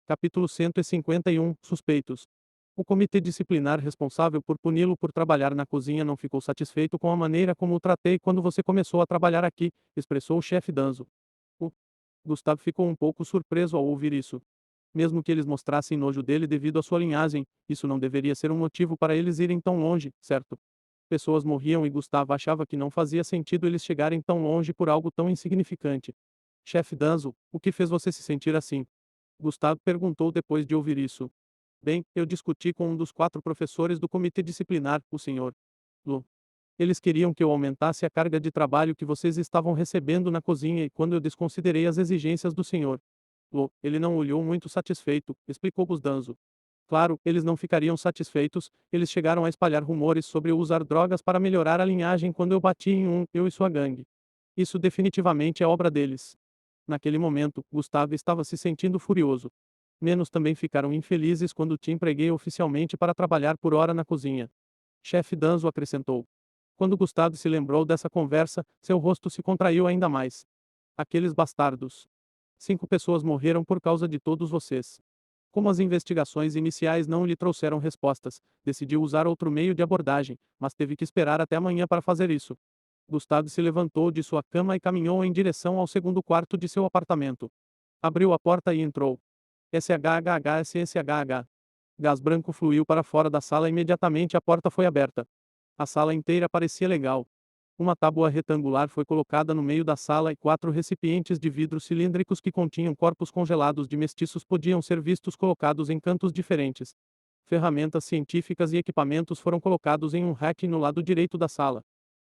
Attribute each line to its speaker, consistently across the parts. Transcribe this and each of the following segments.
Speaker 1: Capítulo 151 Suspeitos. O comitê disciplinar responsável por puni-lo por trabalhar na cozinha não ficou satisfeito com a maneira como o tratei quando você começou a trabalhar aqui, expressou o chefe Danzo. O Gustavo ficou um pouco surpreso ao ouvir isso. Mesmo que eles mostrassem nojo dele devido à sua linhagem, isso não deveria ser um motivo para eles irem tão longe, certo? Pessoas morriam e Gustavo achava que não fazia sentido eles chegarem tão longe por algo tão insignificante. Chefe Danzo, o que fez você se sentir assim? Gustavo perguntou depois de ouvir isso. Bem, eu discuti com um dos 4 professores do comitê disciplinar, o Sr. Lu. Eles queriam que eu aumentasse a carga de trabalho que vocês estavam recebendo na cozinha e quando eu desconsiderei as exigências do Sr. Lu, ele não olhou muito satisfeito, explicou Busdanzo. Claro, eles não ficariam satisfeitos, eles chegaram a espalhar rumores sobre eu usar drogas para melhorar a linhagem quando eu bati em eu e sua gangue. Isso definitivamente é obra deles. Naquele momento, Gustavo estava se sentindo furioso. Menos também ficaram infelizes quando te empreguei oficialmente para trabalhar por hora na cozinha. Chefe Danzo acrescentou. Quando Gustavo se lembrou dessa conversa, seu rosto se contraiu ainda mais. Aqueles bastardos. 5 pessoas morreram por causa de todos vocês. Como as investigações iniciais não lhe trouxeram respostas, decidiu usar outro meio de abordagem, mas teve que esperar até amanhã para fazer isso. Gustavo se levantou de sua cama e caminhou em direção ao segundo quarto de seu apartamento. Abriu a porta e entrou. SHHH. Gás branco fluiu para fora da sala e imediatamente a porta foi aberta. A sala inteira parecia legal. Uma tábua retangular foi colocada no meio da sala e 4 recipientes de vidro cilíndricos que continham corpos congelados de mestiços podiam ser vistos colocados em cantos diferentes. Ferramentas científicas e equipamentos foram colocados em um rack no lado direito da sala.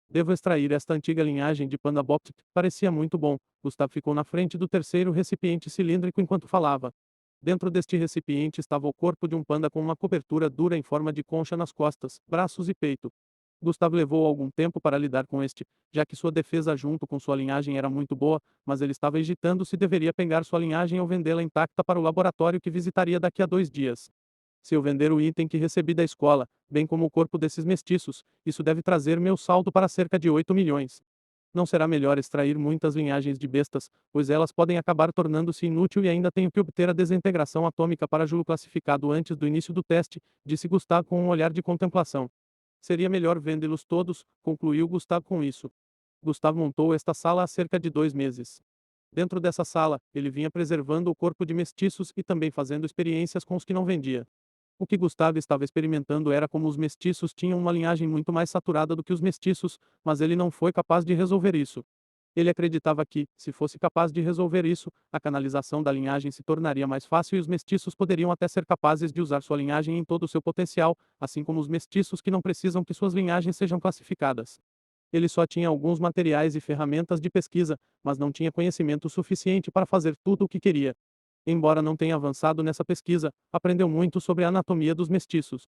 Speaker 1: Devo extrair esta antiga linhagem de Panda Boptic, parecia muito bom. Gustavo ficou na frente do terceiro recipiente cilíndrico enquanto falava. Dentro deste recipiente estava o corpo de um panda com uma cobertura dura em forma de concha nas costas, braços e peito. Gustavo levou algum tempo para lidar com este, já que sua defesa junto com sua linhagem era muito boa, mas ele estava hesitando se deveria pegar sua linhagem ou vendê-la intacta para o laboratório que visitaria daqui a 2 dias. Se eu vender o item que recebi da escola, bem como o corpo desses mestiços, isso deve trazer meu saldo para cerca de 8 milhões. Não será melhor extrair muitas linhagens de bestas, pois elas podem acabar tornando-se inútil e ainda tenho que obter a desintegração atômica para Julo classificado antes do início do teste, disse Gustavo com um olhar de contemplação. Seria melhor vendê-los todos, concluiu Gustavo com isso. Gustavo montou esta sala há cerca de 2 meses. Dentro dessa sala, ele vinha preservando o corpo de mestiços e também fazendo experiências com os que não vendia. O que Gustavo estava experimentando era como os mestiços tinham uma linhagem muito mais saturada do que os mestiços, mas ele não foi capaz de resolver isso. Ele acreditava que, se fosse capaz de resolver isso, a canalização da linhagem se tornaria mais fácil e os mestiços poderiam até ser capazes de usar sua linhagem em todo o seu potencial, assim como os mestiços que não precisam que suas linhagens sejam classificadas. Ele só tinha alguns materiais e ferramentas de pesquisa, mas não tinha conhecimento suficiente para fazer tudo o que queria. Embora não tenha avançado nessa pesquisa, aprendeu muito sobre a anatomia dos mestiços.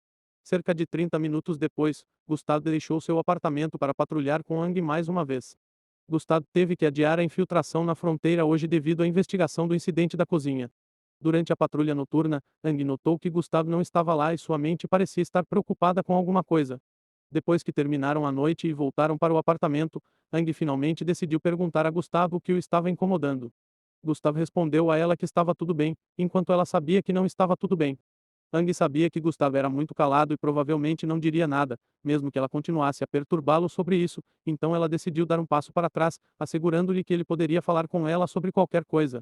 Speaker 1: Cerca de 30 minutos depois, Gustavo deixou seu apartamento para patrulhar com Ang mais uma vez. Gustavo teve que adiar a infiltração na fronteira hoje devido à investigação do incidente da cozinha. Durante a patrulha noturna, Ang notou que Gustavo não estava lá e sua mente parecia estar preocupada com alguma coisa. Depois que terminaram a noite e voltaram para o apartamento, Ang finalmente decidiu perguntar a Gustavo o que o estava incomodando. Gustavo respondeu a ela que estava tudo bem, enquanto ela sabia que não estava tudo bem. Ang sabia que Gustavo era muito calado e provavelmente não diria nada, mesmo que ela continuasse a perturbá-lo sobre isso, então ela decidiu dar um passo para trás, assegurando-lhe que ele poderia falar com ela sobre qualquer coisa.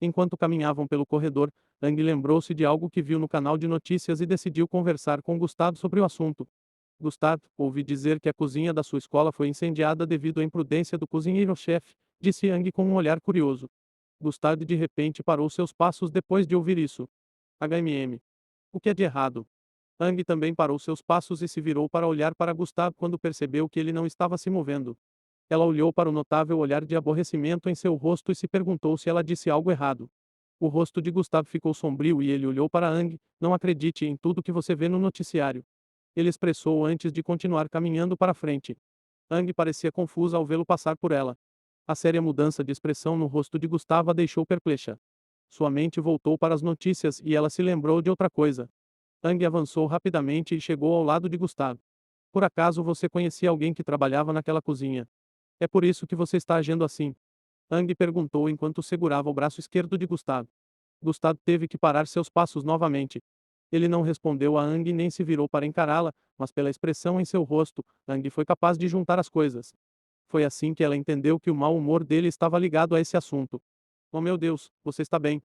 Speaker 1: Enquanto caminhavam pelo corredor, Ang lembrou-se de algo que viu no canal de notícias e decidiu conversar com Gustavo sobre o assunto. Gustavo, ouvi dizer que a cozinha da sua escola foi incendiada devido à imprudência do cozinheiro-chefe, disse Ang com um olhar curioso. Gustavo de repente parou seus passos depois de ouvir isso. HMM. O que é de errado? Ang também parou seus passos e se virou para olhar para Gustavo quando percebeu que ele não estava se movendo. Ela olhou para o notável olhar de aborrecimento em seu rosto e se perguntou se ela disse algo errado. O rosto de Gustavo ficou sombrio e ele olhou para Ang. Não acredite em tudo que você vê no noticiário. Ele expressou antes de continuar caminhando para frente. Ang parecia confusa ao vê-lo passar por ela. A séria mudança de expressão no rosto de Gustavo a deixou perplexa. Sua mente voltou para as notícias e ela se lembrou de outra coisa. Ang avançou rapidamente e chegou ao lado de Gustavo. Por acaso você conhecia alguém que trabalhava naquela cozinha? É por isso que você está agindo assim? Ang perguntou enquanto segurava o braço esquerdo de Gustavo. Gustavo teve que parar seus passos novamente. Ele não respondeu a Ang nem se virou para encará-la, mas pela expressão em seu rosto, Ang foi capaz de juntar as coisas. Foi assim que ela entendeu que o mau humor dele estava ligado a esse assunto. Oh meu Deus, você está bem?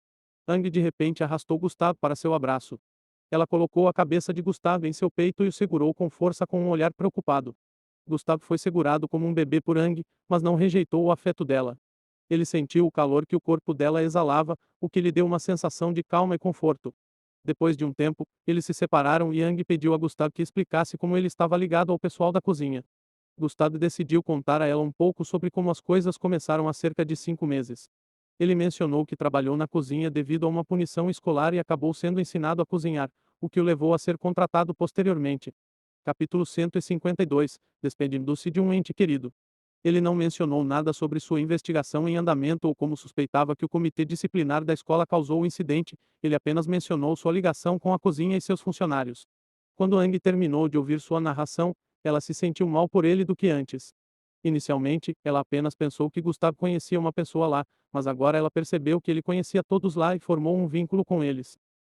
Speaker 1: Ang de repente arrastou Gustavo para seu abraço. Ela colocou a cabeça de Gustavo em seu peito e o segurou com força com um olhar preocupado. Gustavo foi segurado como um bebê por Ang, mas não rejeitou o afeto dela. Ele sentiu o calor que o corpo dela exalava, o que lhe deu uma sensação de calma e conforto. Depois de um tempo, eles se separaram e Yang pediu a Gustavo que explicasse como ele estava ligado ao pessoal da cozinha. Gustavo decidiu contar a ela um pouco sobre como as coisas começaram há cerca de 5 meses. Ele mencionou que trabalhou na cozinha devido a uma punição escolar e acabou sendo ensinado a cozinhar, o que o levou a ser contratado posteriormente. Capítulo 152 Despedindo-se de um ente querido. Ele não mencionou nada sobre sua investigação em andamento ou como suspeitava que o comitê disciplinar da escola causou o incidente, ele apenas mencionou sua ligação com a cozinha e seus funcionários. Quando Ang terminou de ouvir sua narração, ela se sentiu mal por ele do que antes. Inicialmente, ela apenas pensou que Gustavo conhecia uma pessoa lá, mas agora ela percebeu que ele conhecia todos lá e formou um vínculo com eles.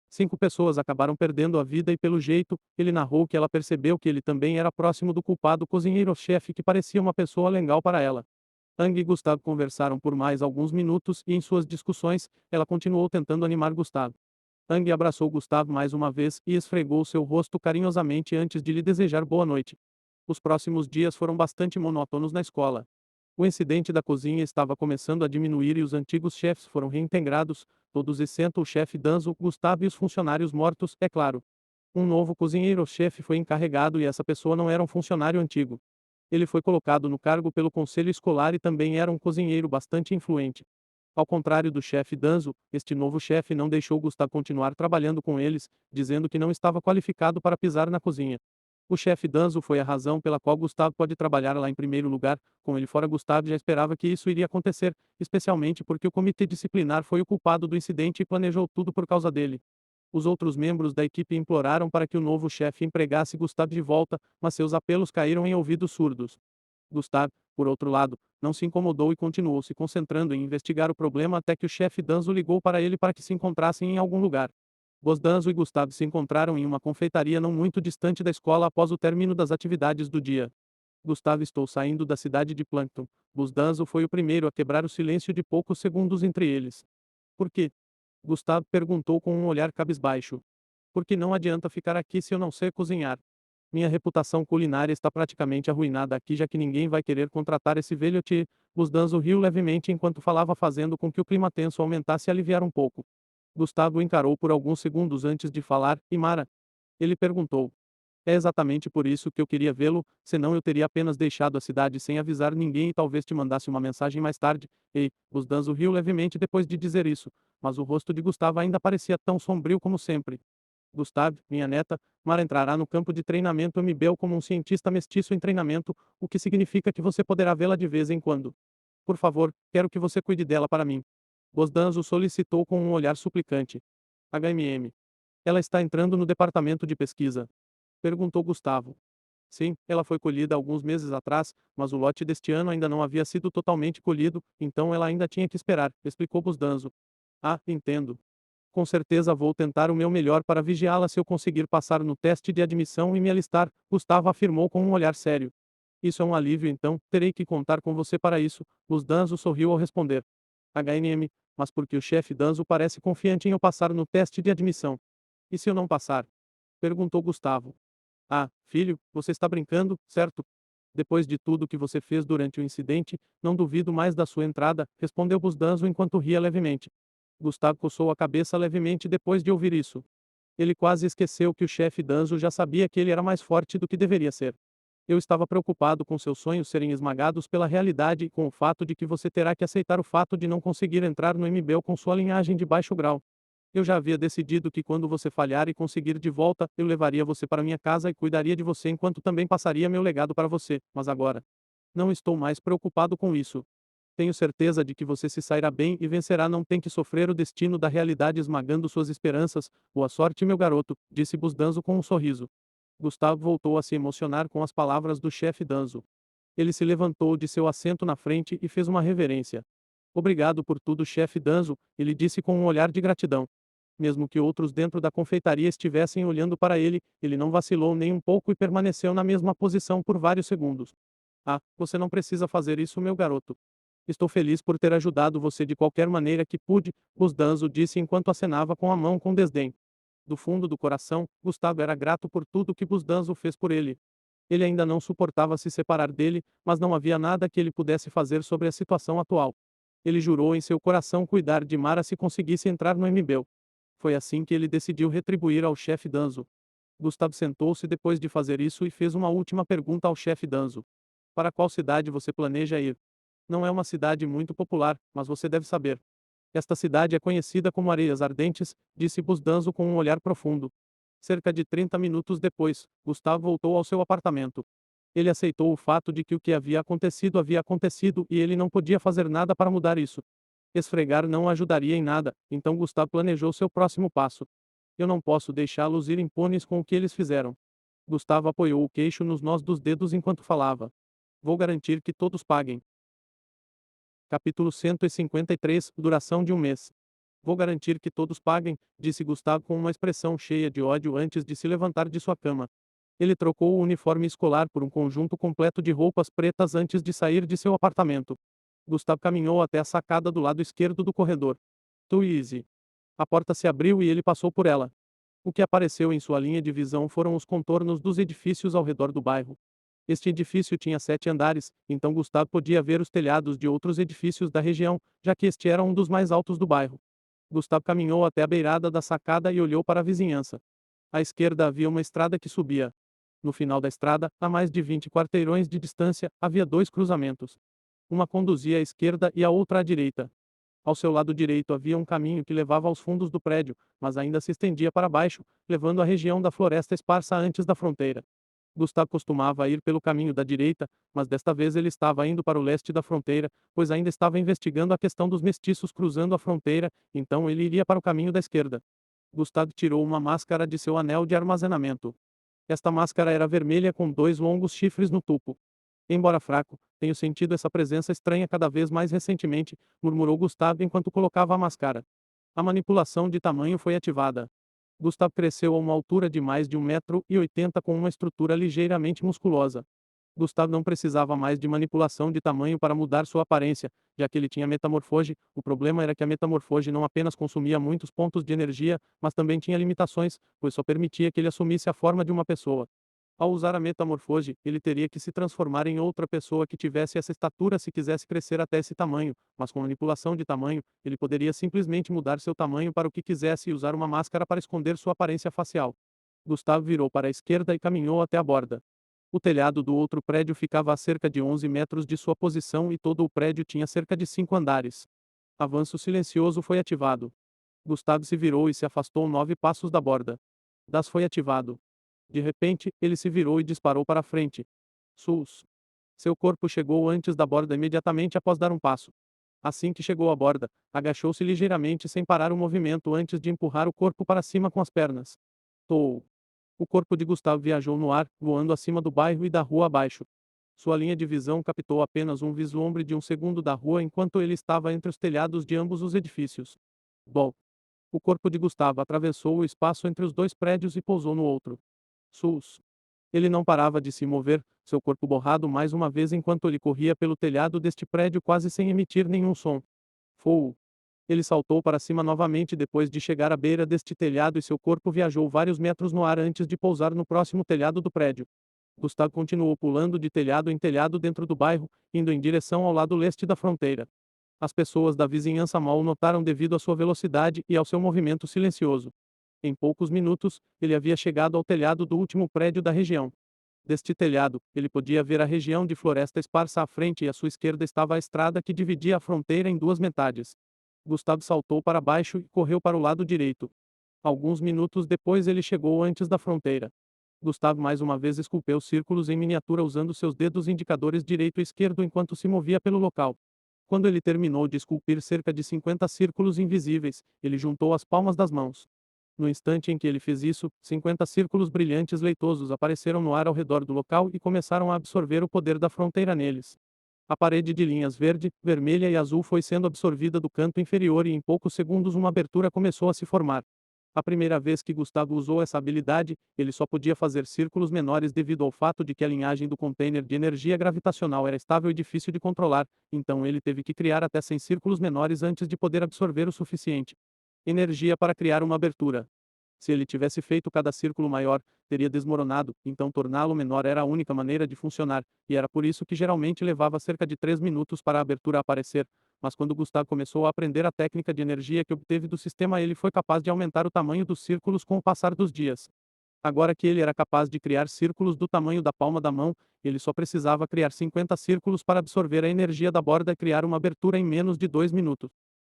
Speaker 1: 5 pessoas acabaram perdendo a vida e pelo jeito, ele narrou que ela percebeu que ele também era próximo do culpado cozinheiro-chefe que parecia uma pessoa legal para ela. Ang e Gustavo conversaram por mais alguns minutos e em suas discussões, ela continuou tentando animar Gustavo. Ang abraçou Gustavo mais uma vez e esfregou seu rosto carinhosamente antes de lhe desejar boa noite. Os próximos dias foram bastante monótonos na escola. O incidente da cozinha estava começando a diminuir e os antigos chefes foram reintegrados, todos exceto o chefe Danzo, Gustavo e os funcionários mortos, é claro. Um novo cozinheiro-chefe foi encarregado e essa pessoa não era um funcionário antigo. Ele foi colocado no cargo pelo conselho escolar e também era um cozinheiro bastante influente. Ao contrário do chefe Danzo, este novo chefe não deixou Gustavo continuar trabalhando com eles, dizendo que não estava qualificado para pisar na cozinha. O chefe Danzo foi a razão pela qual Gustavo pode trabalhar lá em primeiro lugar, com ele fora Gustavo já esperava que isso iria acontecer, especialmente porque o comitê disciplinar foi o culpado do incidente e planejou tudo por causa dele. Os outros membros da equipe imploraram para que o novo chefe empregasse Gustavo de volta, mas seus apelos caíram em ouvidos surdos. Gustavo, por outro lado, não se incomodou e continuou se concentrando em investigar o problema até que o chefe Danzo ligou para ele para que se encontrassem em algum lugar. Danzo e Gustavo se encontraram em uma confeitaria não muito distante da escola após o término das atividades do dia. Gustavo estou saindo da cidade de Plankton. Danzo foi o primeiro a quebrar o silêncio de poucos segundos entre eles. Por quê? Gustavo perguntou com um olhar cabisbaixo. Porque não adianta ficar aqui se eu não sei cozinhar. Minha reputação culinária está praticamente arruinada aqui já que ninguém vai querer contratar esse velhote. Danzo riu levemente enquanto falava fazendo com que o clima tenso aumentasse e aliviar um pouco. Gustavo o encarou por alguns segundos antes de falar, e Mara? Ele perguntou. É exatamente por isso que eu queria vê-lo, senão eu teria apenas deixado a cidade sem avisar ninguém e talvez te mandasse uma mensagem mais tarde. Ei, Danzo riu levemente depois de dizer isso, mas o rosto de Gustavo ainda parecia tão sombrio como sempre. Gustavo, minha neta, Mara entrará no campo de treinamento MBL como um cientista mestiço em treinamento, o que significa que você poderá vê-la de vez em quando. Por favor, quero que você cuide dela para mim. Danzo solicitou com um olhar suplicante. HMM. Ela está entrando no departamento de pesquisa. Perguntou Gustavo. Sim, ela foi colhida alguns meses atrás, mas o lote deste ano ainda não havia sido totalmente colhido, então ela ainda tinha que esperar, explicou Danzo. Ah, entendo. Com certeza vou tentar o meu melhor para vigiá-la se eu conseguir passar no teste de admissão e me alistar, Gustavo afirmou com um olhar sério. Isso é um alívio então, terei que contar com você para isso, Danzo sorriu ao responder. HNM, mas porque o chefe Danzo parece confiante em eu passar no teste de admissão. E se eu não passar? Perguntou Gustavo. Ah, filho, você está brincando, certo? Depois de tudo que você fez durante o incidente, não duvido mais da sua entrada, respondeu Danzo enquanto ria levemente. Gustavo coçou a cabeça levemente depois de ouvir isso. Ele quase esqueceu que o chefe Danzo já sabia que ele era mais forte do que deveria ser. Eu estava preocupado com seus sonhos serem esmagados pela realidade e com o fato de que você terá que aceitar o fato de não conseguir entrar no MBL com sua linhagem de baixo grau. Eu já havia decidido que quando você falhar e conseguir de volta, eu levaria você para minha casa e cuidaria de você enquanto também passaria meu legado para você, mas agora. Não estou mais preocupado com isso. Tenho certeza de que você se sairá bem e vencerá, não tem que sofrer o destino da realidade esmagando suas esperanças. Boa sorte, meu garoto, disse Danzo com um sorriso. Gustavo voltou a se emocionar com as palavras do chefe Danzo. Ele se levantou de seu assento na frente e fez uma reverência. Obrigado por tudo, chefe Danzo, ele disse com um olhar de gratidão. Mesmo que outros dentro da confeitaria estivessem olhando para ele, ele não vacilou nem um pouco e permaneceu na mesma posição por vários segundos. Ah, você não precisa fazer isso, meu garoto. Estou feliz por ter ajudado você de qualquer maneira que pude, Danzo disse enquanto acenava com a mão com desdém. Do fundo do coração, Gustavo era grato por tudo que Busdanzo fez por ele. Ele ainda não suportava se separar dele, mas não havia nada que ele pudesse fazer sobre a situação atual. Ele jurou em seu coração cuidar de Mara se conseguisse entrar no MBL. Foi assim que ele decidiu retribuir ao chefe Danzo. Gustavo sentou-se depois de fazer isso e fez uma última pergunta ao chefe Danzo. Para qual cidade você planeja ir? Não é uma cidade muito popular, mas você deve saber. Esta cidade é conhecida como Areias Ardentes, disse Busdanzo com um olhar profundo. Cerca de 30 minutos depois, Gustavo voltou ao seu apartamento. Ele aceitou o fato de que o que havia acontecido e ele não podia fazer nada para mudar isso. Esfregar não ajudaria em nada, então Gustavo planejou seu próximo passo. Eu não posso deixá-los ir impunes com o que eles fizeram. Gustavo apoiou o queixo nos nós dos dedos enquanto falava. Vou garantir que todos paguem. Capítulo 153, duração de um mês. Vou garantir que todos paguem, disse Gustavo com uma expressão cheia de ódio antes de se levantar de sua cama. Ele trocou o uniforme escolar por um conjunto completo de roupas pretas antes de sair de seu apartamento. Gustavo caminhou até a sacada do lado esquerdo do corredor. Easy. A porta se abriu e ele passou por ela. O que apareceu em sua linha de visão foram os contornos dos edifícios ao redor do bairro. Este edifício tinha 7 andares, então Gustavo podia ver os telhados de outros edifícios da região, já que este era um dos mais altos do bairro. Gustavo caminhou até a beirada da sacada e olhou para a vizinhança. À esquerda havia uma estrada que subia. No final da estrada, a mais de 20 quarteirões de distância, havia dois cruzamentos. Uma conduzia à esquerda e a outra à direita. Ao seu lado direito havia um caminho que levava aos fundos do prédio, mas ainda se estendia para baixo, levando à região da floresta esparsa antes da fronteira. Gustavo costumava ir pelo caminho da direita, mas desta vez ele estava indo para o leste da fronteira, pois ainda estava investigando a questão dos mestiços cruzando a fronteira, então ele iria para o caminho da esquerda. Gustavo tirou uma máscara de seu anel de armazenamento. Esta máscara era vermelha com dois longos chifres no topo. Embora fraco, tenho sentido essa presença estranha cada vez mais recentemente, murmurou Gustavo enquanto colocava a máscara. A manipulação de tamanho foi ativada. Gustavo cresceu a uma altura de mais de 1,80 m com uma estrutura ligeiramente musculosa. Gustavo não precisava mais de manipulação de tamanho para mudar sua aparência, já que ele tinha metamorfose. O problema era que a metamorfose não apenas consumia muitos pontos de energia, mas também tinha limitações, pois só permitia que ele assumisse a forma de uma pessoa. Ao usar a metamorfose, ele teria que se transformar em outra pessoa que tivesse essa estatura se quisesse crescer até esse tamanho, mas com manipulação de tamanho, ele poderia simplesmente mudar seu tamanho para o que quisesse e usar uma máscara para esconder sua aparência facial. Gustavo virou para a esquerda e caminhou até a borda. O telhado do outro prédio ficava a cerca de 11 metros de sua posição e todo o prédio tinha cerca de 5 andares. Avanço silencioso foi ativado. Gustavo se virou e se afastou 9 passos da borda. Das foi ativado. De repente, ele se virou e disparou para frente. Sus. Seu corpo chegou antes da borda imediatamente após dar um passo. Assim que chegou à borda, agachou-se ligeiramente sem parar o movimento antes de empurrar o corpo para cima com as pernas. Tou. O corpo de Gustavo viajou no ar, voando acima do bairro e da rua abaixo. Sua linha de visão captou apenas um vislumbre de um segundo da rua enquanto ele estava entre os telhados de ambos os edifícios. Bom. O corpo de Gustavo atravessou o espaço entre os dois prédios e pousou no outro. Sus. Ele não parava de se mover, seu corpo borrado mais uma vez enquanto ele corria pelo telhado deste prédio quase sem emitir nenhum som. Fou. Ele saltou para cima novamente depois de chegar à beira deste telhado e seu corpo viajou vários metros no ar antes de pousar no próximo telhado do prédio. Gustavo continuou pulando de telhado em telhado dentro do bairro, indo em direção ao lado leste da fronteira. As pessoas da vizinhança mal o notaram devido à sua velocidade e ao seu movimento silencioso. Em poucos minutos, ele havia chegado ao telhado do último prédio da região. Deste telhado, ele podia ver a região de floresta esparsa à frente e à sua esquerda estava a estrada que dividia a fronteira em duas metades. Gustavo saltou para baixo e correu para o lado direito. Alguns minutos depois ele chegou antes da fronteira. Gustavo mais uma vez esculpeu círculos em miniatura usando seus dedos indicadores direito e esquerdo enquanto se movia pelo local. Quando ele terminou de esculpir cerca de 50 círculos invisíveis, ele juntou as palmas das mãos. No instante em que ele fez isso, 50 círculos brilhantes leitosos apareceram no ar ao redor do local e começaram a absorver o poder da fronteira neles. A parede de linhas verde, vermelha e azul foi sendo absorvida do canto inferior e em poucos segundos uma abertura começou a se formar. A primeira vez que Gustavo usou essa habilidade, ele só podia fazer círculos menores devido ao fato de que a linhagem do container de energia gravitacional era estável e difícil de controlar, então ele teve que criar até 100 círculos menores antes de poder absorver o suficiente energia para criar uma abertura. Se ele tivesse feito cada círculo maior, teria desmoronado, então torná-lo menor era a única maneira de funcionar, e era por isso que geralmente levava cerca de 3 minutos para a abertura aparecer, mas quando Gustavo começou a aprender a técnica de energia que obteve do sistema, ele foi capaz de aumentar o tamanho dos círculos com o passar dos dias. Agora que ele era capaz de criar círculos do tamanho da palma da mão, ele só precisava criar 50 círculos para absorver a energia da borda e criar uma abertura em menos de 2 minutos.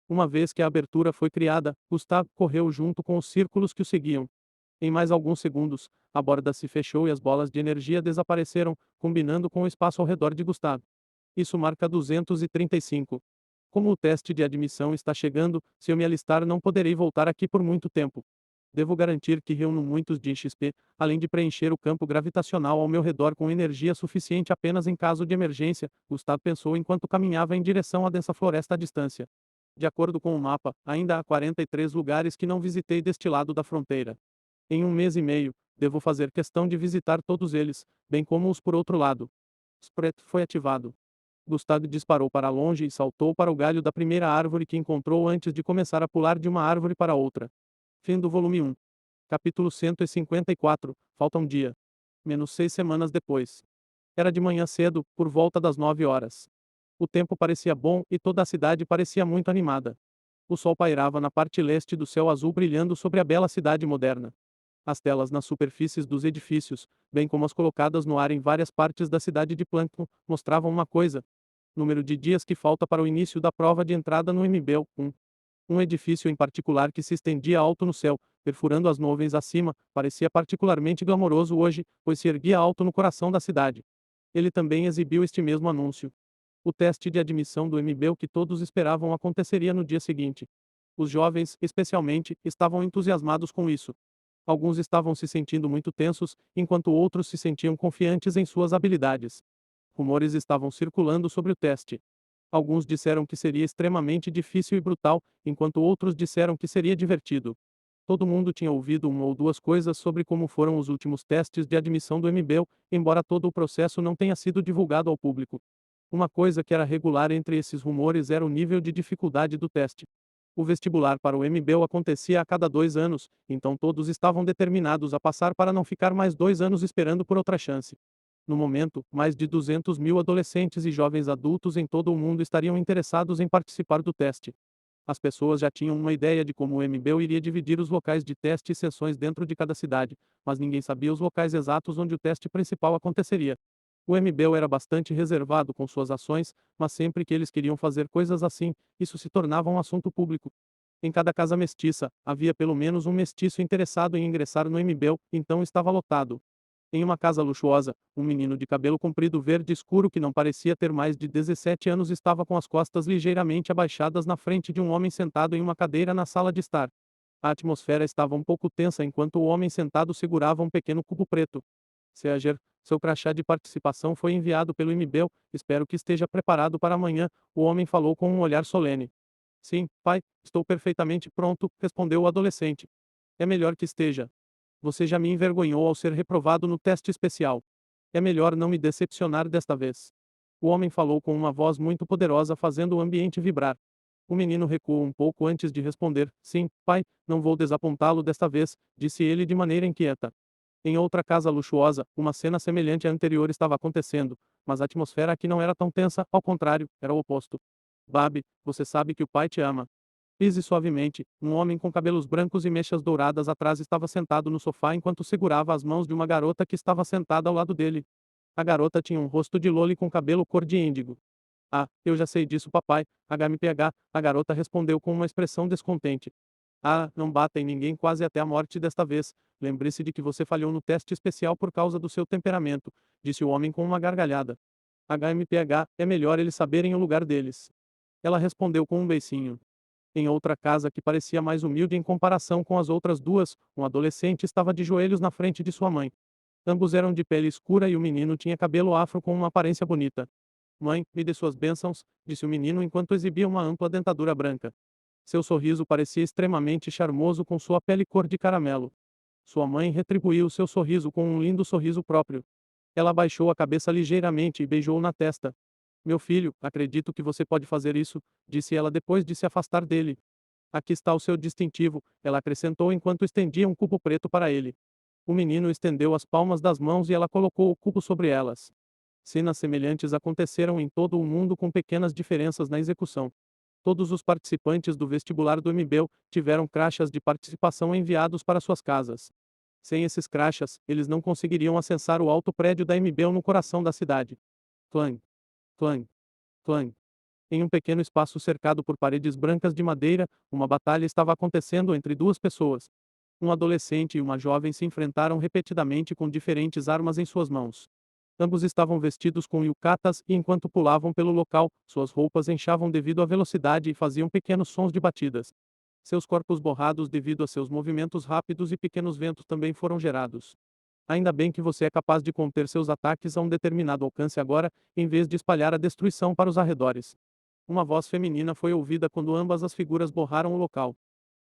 Speaker 1: Uma vez que a abertura foi criada, Gustavo correu junto com os círculos que o seguiam. Em mais alguns segundos, a borda se fechou e as bolas de energia desapareceram, combinando com o espaço ao redor de Gustavo. Isso marca 235. Como o teste de admissão está chegando, se eu me alistar não poderei voltar aqui por muito tempo. Devo garantir que reúno muitos de XP, além de preencher o campo gravitacional ao meu redor com energia suficiente apenas em caso de emergência, Gustavo pensou enquanto caminhava em direção à densa floresta à distância. De acordo com o mapa, ainda há 43 lugares que não visitei deste lado da fronteira. Em um mês e meio, devo fazer questão de visitar todos eles, bem como os por outro lado. Spret foi ativado. Gustavo disparou para longe e saltou para o galho da primeira árvore que encontrou antes de começar a pular de uma árvore para outra. Fim do volume 1. Capítulo 154. Falta um dia. Menos 6 semanas depois. Era de manhã cedo, por volta das 9 horas. O tempo parecia bom e toda a cidade parecia muito animada. O sol pairava na parte leste do céu azul brilhando sobre a bela cidade moderna. As telas nas superfícies dos edifícios, bem como as colocadas no ar em várias partes da cidade de Plankton, mostravam uma coisa: número de dias que falta para o início da prova de entrada no MBEL. Um edifício em particular que se estendia alto no céu, perfurando as nuvens acima, parecia particularmente glamouroso hoje, pois se erguia alto no coração da cidade. Ele também exibiu este mesmo anúncio. O teste de admissão do MBEL que todos esperavam aconteceria no dia seguinte. Os jovens, especialmente, estavam entusiasmados com isso. Alguns estavam se sentindo muito tensos, enquanto outros se sentiam confiantes em suas habilidades. Rumores estavam circulando sobre o teste. Alguns disseram que seria extremamente difícil e brutal, enquanto outros disseram que seria divertido. Todo mundo tinha ouvido uma ou duas coisas sobre como foram os últimos testes de admissão do MBEL, embora todo o processo não tenha sido divulgado ao público. Uma coisa que era regular entre esses rumores era o nível de dificuldade do teste. O vestibular para o MBEL acontecia a cada 2 anos, então todos estavam determinados a passar para não ficar mais 2 anos esperando por outra chance. No momento, mais de 200 mil adolescentes e jovens adultos em todo o mundo estariam interessados em participar do teste. As pessoas já tinham uma ideia de como o MBEL iria dividir os locais de teste e sessões dentro de cada cidade, mas ninguém sabia os locais exatos onde o teste principal aconteceria. O MBEL era bastante reservado com suas ações, mas sempre que eles queriam fazer coisas assim, isso se tornava um assunto público. Em cada casa mestiça, havia pelo menos um mestiço interessado em ingressar no MBEL, então estava lotado. Em uma casa luxuosa, um menino de cabelo comprido verde escuro que não parecia ter mais de 17 anos estava com as costas ligeiramente abaixadas na frente de um homem sentado em uma cadeira na sala de estar. A atmosfera estava um pouco tensa enquanto o homem sentado segurava um pequeno cubo preto. Seager, seu crachá de participação foi enviado pelo MBEL, espero que esteja preparado para amanhã, o homem falou com um olhar solene. Sim, pai, estou perfeitamente pronto, respondeu o adolescente. É melhor que esteja. Você já me envergonhou ao ser reprovado no teste especial. É melhor não me decepcionar desta vez. O homem falou com uma voz muito poderosa fazendo o ambiente vibrar. O menino recuou um pouco antes de responder, sim, pai, não vou desapontá-lo desta vez, disse ele de maneira inquieta. Em outra casa luxuosa, uma cena semelhante à anterior estava acontecendo, mas a atmosfera aqui não era tão tensa, ao contrário, era o oposto. Babi, você sabe que o pai te ama. Pise suavemente, um homem com cabelos brancos e mechas douradas atrás estava sentado no sofá enquanto segurava as mãos de uma garota que estava sentada ao lado dele. A garota tinha um rosto de loli com cabelo cor de índigo. Ah, eu já sei disso, papai, HMPH, a garota respondeu com uma expressão descontente. Ah, não bata em ninguém quase até a morte desta vez. Lembre-se de que você falhou no teste especial por causa do seu temperamento, disse o homem com uma gargalhada. HMPH, é melhor eles saberem o lugar deles. Ela respondeu com um beicinho. Em outra casa que parecia mais humilde em comparação com as outras duas, um adolescente estava de joelhos na frente de sua mãe. Ambos eram de pele escura e o menino tinha cabelo afro com uma aparência bonita. Mãe, me dê suas bênçãos, disse o menino enquanto exibia uma ampla dentadura branca. Seu sorriso parecia extremamente charmoso com sua pele cor de caramelo. Sua mãe retribuiu seu sorriso com um lindo sorriso próprio. Ela abaixou a cabeça ligeiramente e beijou na testa. Meu filho, acredito que você pode fazer isso, disse ela depois de se afastar dele. Aqui está o seu distintivo, ela acrescentou enquanto estendia um cubo preto para ele. O menino estendeu as palmas das mãos e ela colocou o cubo sobre elas. Cenas semelhantes aconteceram em todo o mundo com pequenas diferenças na execução. Todos os participantes do vestibular do MBEL tiveram crachas de participação enviados para suas casas. Sem esses crachas, eles não conseguiriam acessar o alto prédio da MBEL no coração da cidade. Clang, clang, clang. Em um pequeno espaço cercado por paredes brancas de madeira, uma batalha estava acontecendo entre duas pessoas. Um adolescente e uma jovem se enfrentaram repetidamente com diferentes armas em suas mãos. Ambos estavam vestidos com yucatas e enquanto pulavam pelo local, suas roupas inchavam devido à velocidade e faziam pequenos sons de batidas. Seus corpos borrados devido a seus movimentos rápidos e pequenos ventos também foram gerados. Ainda bem que você é capaz de conter seus ataques a um determinado alcance agora, em vez de espalhar a destruição para os arredores. Uma voz feminina foi ouvida quando ambas as figuras borraram o local.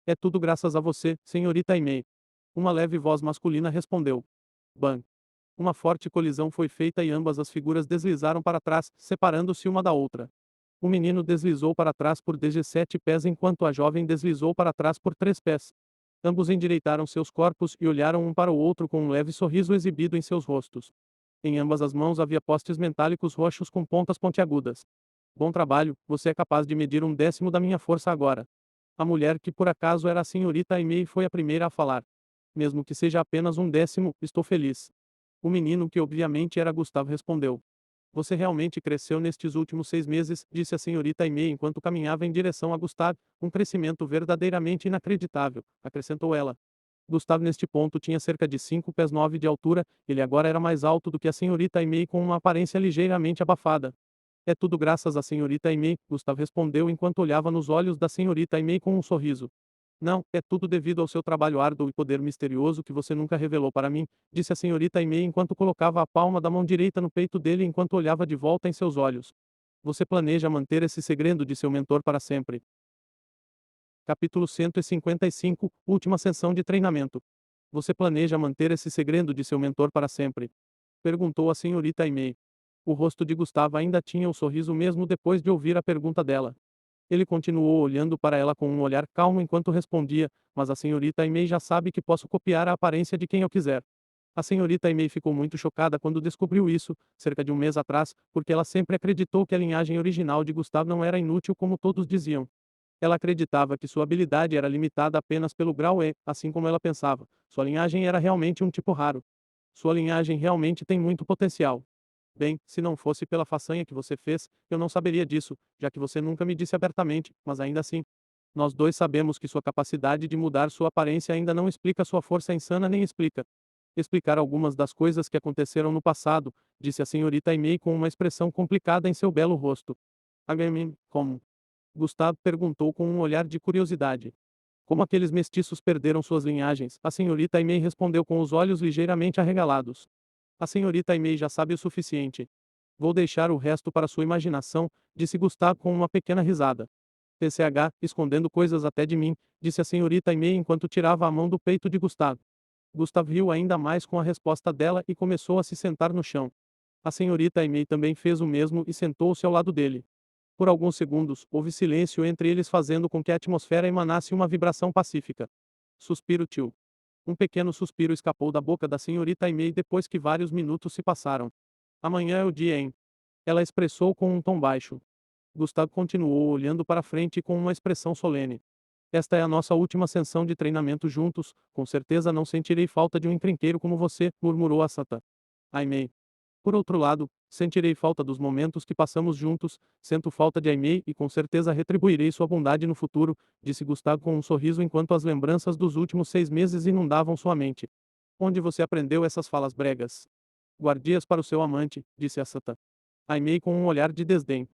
Speaker 1: É tudo graças a você, senhorita Aimee. Uma leve voz masculina respondeu. Bang. Uma forte colisão foi feita e ambas as figuras deslizaram para trás, separando-se uma da outra. O menino deslizou para trás por 17 pés enquanto a jovem deslizou para trás por 3 pés. Ambos endireitaram seus corpos e olharam um para o outro com um leve sorriso exibido em seus rostos. Em ambas as mãos havia postes metálicos roxos com pontas pontiagudas. Bom trabalho, você é capaz de medir 1/10 da minha força agora. A mulher que por acaso era a senhorita Aimee foi a primeira a falar. Mesmo que seja apenas 1/10, estou feliz. O menino que obviamente era Gustavo respondeu. Você realmente cresceu nestes últimos 6 meses, disse a senhorita Aimee enquanto caminhava em direção a Gustavo, um crescimento verdadeiramente inacreditável, acrescentou ela. Gustavo neste ponto tinha cerca de 5 pés 9 de altura, ele agora era mais alto do que a senhorita Aimee com uma aparência ligeiramente abafada. É tudo graças à senhorita Aimee, Gustavo respondeu enquanto olhava nos olhos da senhorita Aimee com um sorriso. Não, é tudo devido ao seu trabalho árduo e poder misterioso que você nunca revelou para mim, disse a senhorita Aimee enquanto colocava a palma da mão direita no peito dele enquanto olhava de volta em seus olhos. Você planeja manter esse segredo de seu mentor para sempre. Capítulo 155, Última sessão de treinamento. Você planeja manter esse segredo de seu mentor para sempre? Perguntou a senhorita Aimee. O rosto de Gustavo ainda tinha o sorriso mesmo depois de ouvir a pergunta dela. Ele continuou olhando para ela com um olhar calmo enquanto respondia, mas a senhorita Aimee já sabe que posso copiar a aparência de quem eu quiser. A senhorita Aimee ficou muito chocada quando descobriu isso, cerca de um mês atrás, porque ela sempre acreditou que a linhagem original de Gustavo não era inútil como todos diziam. Ela acreditava que sua habilidade era limitada apenas pelo grau E, assim como ela pensava. Sua linhagem era realmente um tipo raro. Sua linhagem realmente tem muito potencial. Bem, se não fosse pela façanha que você fez, eu não saberia disso, já que você nunca me disse abertamente, mas ainda assim. Nós dois sabemos que sua capacidade de mudar sua aparência ainda não explica sua força insana nem explica. Explicar algumas das coisas que aconteceram no passado, disse a senhorita Aimee com uma expressão complicada em seu belo rosto. Agamin, como? Gustavo perguntou com um olhar de curiosidade. Como aqueles mestiços perderam suas linhagens, a senhorita Aimee respondeu com os olhos ligeiramente arregalados. A senhorita Aimee já sabe o suficiente. Vou deixar o resto para sua imaginação, disse Gustavo com uma pequena risada. TCH, escondendo coisas até de mim, disse a senhorita Aimee enquanto tirava a mão do peito de Gustavo. Gustavo riu ainda mais com a resposta dela e começou a se sentar no chão. A senhorita Aimee também fez o mesmo e sentou-se ao lado dele. Por alguns segundos, houve silêncio entre eles fazendo com que a atmosfera emanasse uma vibração pacífica. Suspiro tio. Um pequeno suspiro escapou da boca da senhorita Aimee depois que vários minutos se passaram. Amanhã é o dia, hein? Ela expressou com um tom baixo. Gustavo continuou olhando para frente com uma expressão solene. Esta é a nossa última sessão de treinamento juntos, com certeza não sentirei falta de um encrenqueiro como você, murmurou a Sata. Aimee. Por outro lado, sentirei falta dos momentos que passamos juntos, sinto falta de Aimee e com certeza retribuirei sua bondade no futuro, disse Gustavo com um sorriso enquanto as lembranças dos últimos 6 meses inundavam sua mente. Onde você aprendeu essas falas bregas? Guardias para o seu amante, disse a Sata. Aimee com um olhar de desdém.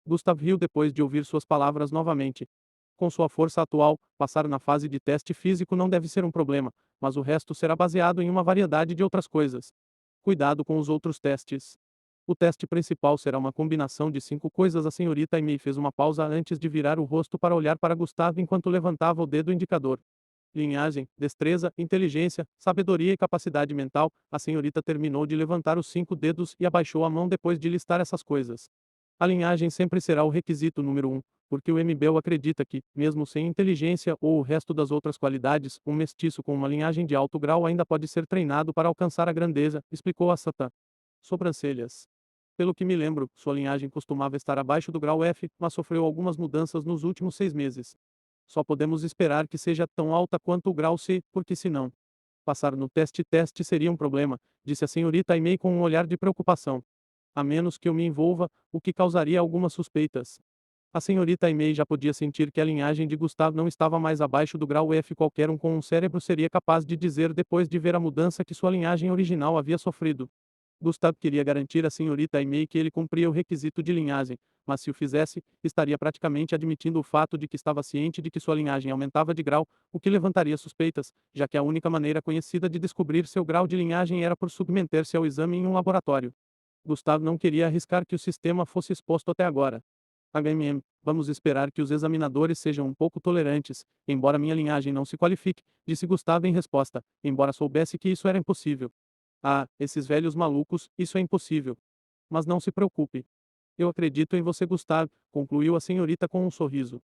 Speaker 1: Gustavo riu depois de ouvir suas palavras novamente. Com sua força atual, passar na fase de teste físico não deve ser um problema, mas o resto será baseado em uma variedade de outras coisas. Cuidado com os outros testes. O teste principal será uma combinação de 5 coisas. A senhorita Aimee fez uma pausa antes de virar o rosto para olhar para Gustavo enquanto levantava o dedo indicador. Linhagem, destreza, inteligência, sabedoria e capacidade mental. A senhorita terminou de levantar os 5 dedos e abaixou a mão depois de listar essas coisas. A linhagem sempre será o requisito número 1, porque o MBL acredita que, mesmo sem inteligência ou o resto das outras qualidades, um mestiço com uma linhagem de alto grau ainda pode ser treinado para alcançar a grandeza, explicou a Satã. Sobrancelhas. Pelo que me lembro, sua linhagem costumava estar abaixo do grau F, mas sofreu algumas mudanças nos últimos 6 meses. Só podemos esperar que seja tão alta quanto o grau C, porque se não passar no teste seria um problema, disse a senhorita Aimee com um olhar de preocupação. A menos que eu me envolva, o que causaria algumas suspeitas. A senhorita Aimee já podia sentir que a linhagem de Gustavo não estava mais abaixo do grau F. Qualquer um com um cérebro seria capaz de dizer depois de ver a mudança que sua linhagem original havia sofrido. Gustavo queria garantir à senhorita Aimee que ele cumpria o requisito de linhagem, mas se o fizesse, estaria praticamente admitindo o fato de que estava ciente de que sua linhagem aumentava de grau, o que levantaria suspeitas, já que a única maneira conhecida de descobrir seu grau de linhagem era por submeter-se ao exame em um laboratório. Gustavo não queria arriscar que o sistema fosse exposto até agora. Vamos esperar que os examinadores sejam um pouco tolerantes, embora minha linhagem não se qualifique, disse Gustavo em resposta, embora soubesse que isso era impossível. Ah, esses velhos malucos, isso é impossível. Mas não se preocupe. Eu acredito em você, Gustavo, concluiu a senhorita com um sorriso.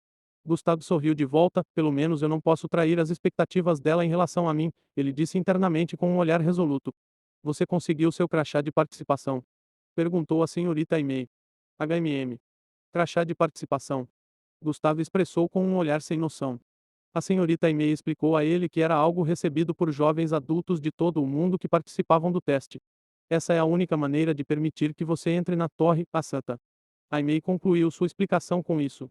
Speaker 1: Gustavo sorriu de volta. Pelo menos eu não posso trair as expectativas dela em relação a mim, ele disse internamente com um olhar resoluto. Você conseguiu seu crachá de participação? Perguntou a senhorita Aimee. Crachá de participação. Gustavo expressou com um olhar sem noção. A senhorita Aimee explicou a ele que era algo recebido por jovens adultos de todo o mundo que participavam do teste. Essa é a única maneira de permitir que você entre na torre, a Santa. Aimee concluiu sua explicação com isso.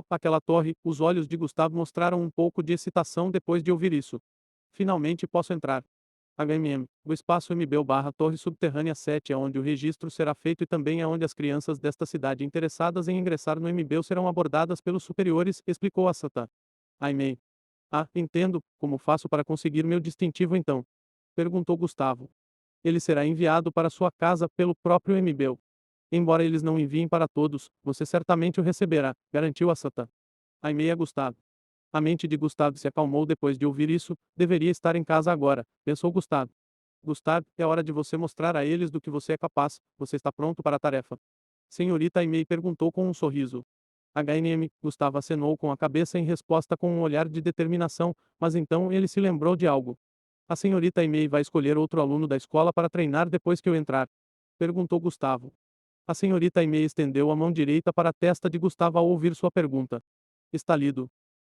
Speaker 1: Aquela torre, os olhos de Gustavo mostraram um pouco de excitação depois de ouvir isso. Finalmente posso entrar. O espaço MB/Torre Subterrânea 7 é onde o registro será feito e também é onde as crianças desta cidade interessadas em ingressar no MB serão abordadas pelos superiores, explicou a Satan. Aimee. Ah, entendo, como faço para conseguir meu distintivo então? Perguntou Gustavo. Ele será enviado para sua casa pelo próprio MB. Embora eles não enviem para todos, você certamente o receberá, garantiu a Satan. Aimee a Gustavo. A mente de Gustavo se acalmou depois de ouvir isso. Deveria estar em casa agora, pensou Gustavo. Gustavo, é hora de você mostrar a eles do que você é capaz. Você está pronto para a tarefa? Senhorita Aimee perguntou com um sorriso. Gustavo acenou com a cabeça em resposta com um olhar de determinação, mas então ele se lembrou de algo. A senhorita Aimee vai escolher outro aluno da escola para treinar depois que eu entrar? Perguntou Gustavo. A senhorita Aimee estendeu a mão direita para a testa de Gustavo ao ouvir sua pergunta. Estalido.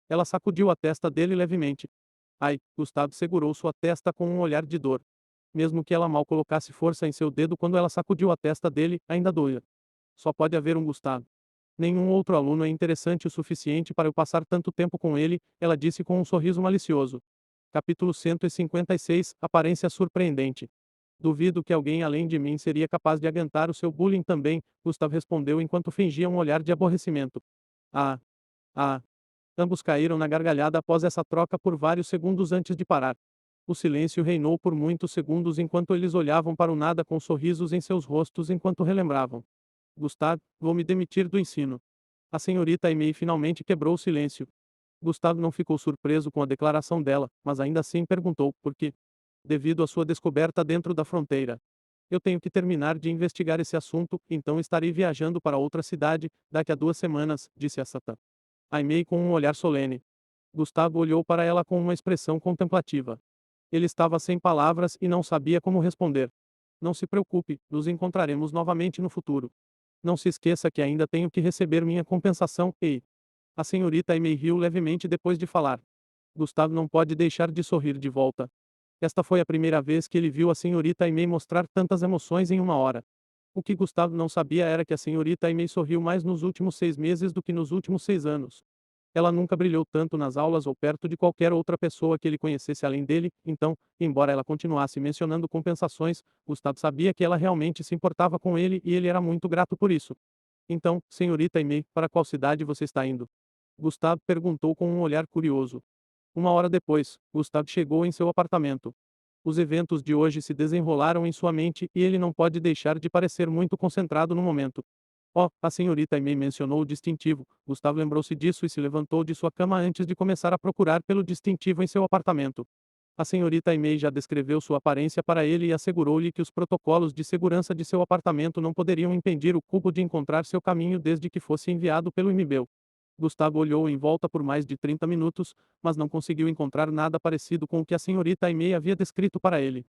Speaker 1: Ela sacudiu a testa dele levemente. Ai, Gustavo segurou sua testa com um olhar de dor. Mesmo que ela mal colocasse força em seu dedo quando ela sacudiu a testa dele, ainda doía. Só pode haver um Gustavo. Nenhum outro aluno é interessante o suficiente para eu passar tanto tempo com ele, ela disse com um sorriso malicioso. Capítulo 156, Aparência surpreendente. Duvido que alguém além de mim seria capaz de aguentar o seu bullying também, Gustavo respondeu enquanto fingia um olhar de aborrecimento. Ah. Ah. Ambos caíram na gargalhada após essa troca por vários segundos antes de parar. O silêncio reinou por muitos segundos enquanto eles olhavam para o nada com sorrisos em seus rostos enquanto relembravam. Gustavo, vou me demitir do ensino. A senhorita Aimee finalmente quebrou o silêncio. Gustavo não ficou surpreso com a declaração dela, mas ainda assim perguntou, por quê? Devido à sua descoberta dentro da fronteira. Eu tenho que terminar de investigar esse assunto, então estarei viajando para outra cidade, daqui a 2 semanas, disse a Satã. Aimee com um olhar solene. Gustavo olhou para ela com uma expressão contemplativa. Ele estava sem palavras e não sabia como responder. Não se preocupe, nos encontraremos novamente no futuro. Não se esqueça que ainda tenho que receber minha compensação, ei. A senhorita Aimee riu levemente depois de falar. Gustavo não pode deixar de sorrir de volta. Esta foi a primeira vez que ele viu a senhorita Aimee mostrar tantas emoções em uma hora. O que Gustavo não sabia era que a senhorita Aimee sorriu mais nos últimos 6 meses do que nos últimos 6 anos. Ela nunca brilhou tanto nas aulas ou perto de qualquer outra pessoa que ele conhecesse além dele, então, embora ela continuasse mencionando compensações, Gustavo sabia que ela realmente se importava com ele e ele era muito grato por isso. Então, senhorita Aimee, para qual cidade você está indo? Gustavo perguntou com um olhar curioso. 1 hora depois, Gustavo chegou em seu apartamento. Os eventos de hoje se desenrolaram em sua mente e ele não pode deixar de parecer muito concentrado no momento. Oh, a senhorita May mencionou o distintivo. Gustavo lembrou-se disso e se levantou de sua cama antes de começar a procurar pelo distintivo em seu apartamento. A senhorita May já descreveu sua aparência para ele e assegurou-lhe que os protocolos de segurança de seu apartamento não poderiam impedir o cubo de encontrar seu caminho desde que fosse enviado pelo e-mail. Gustavo olhou em volta por mais de 30 minutos, mas não conseguiu encontrar nada parecido com o que a senhorita May havia descrito para ele.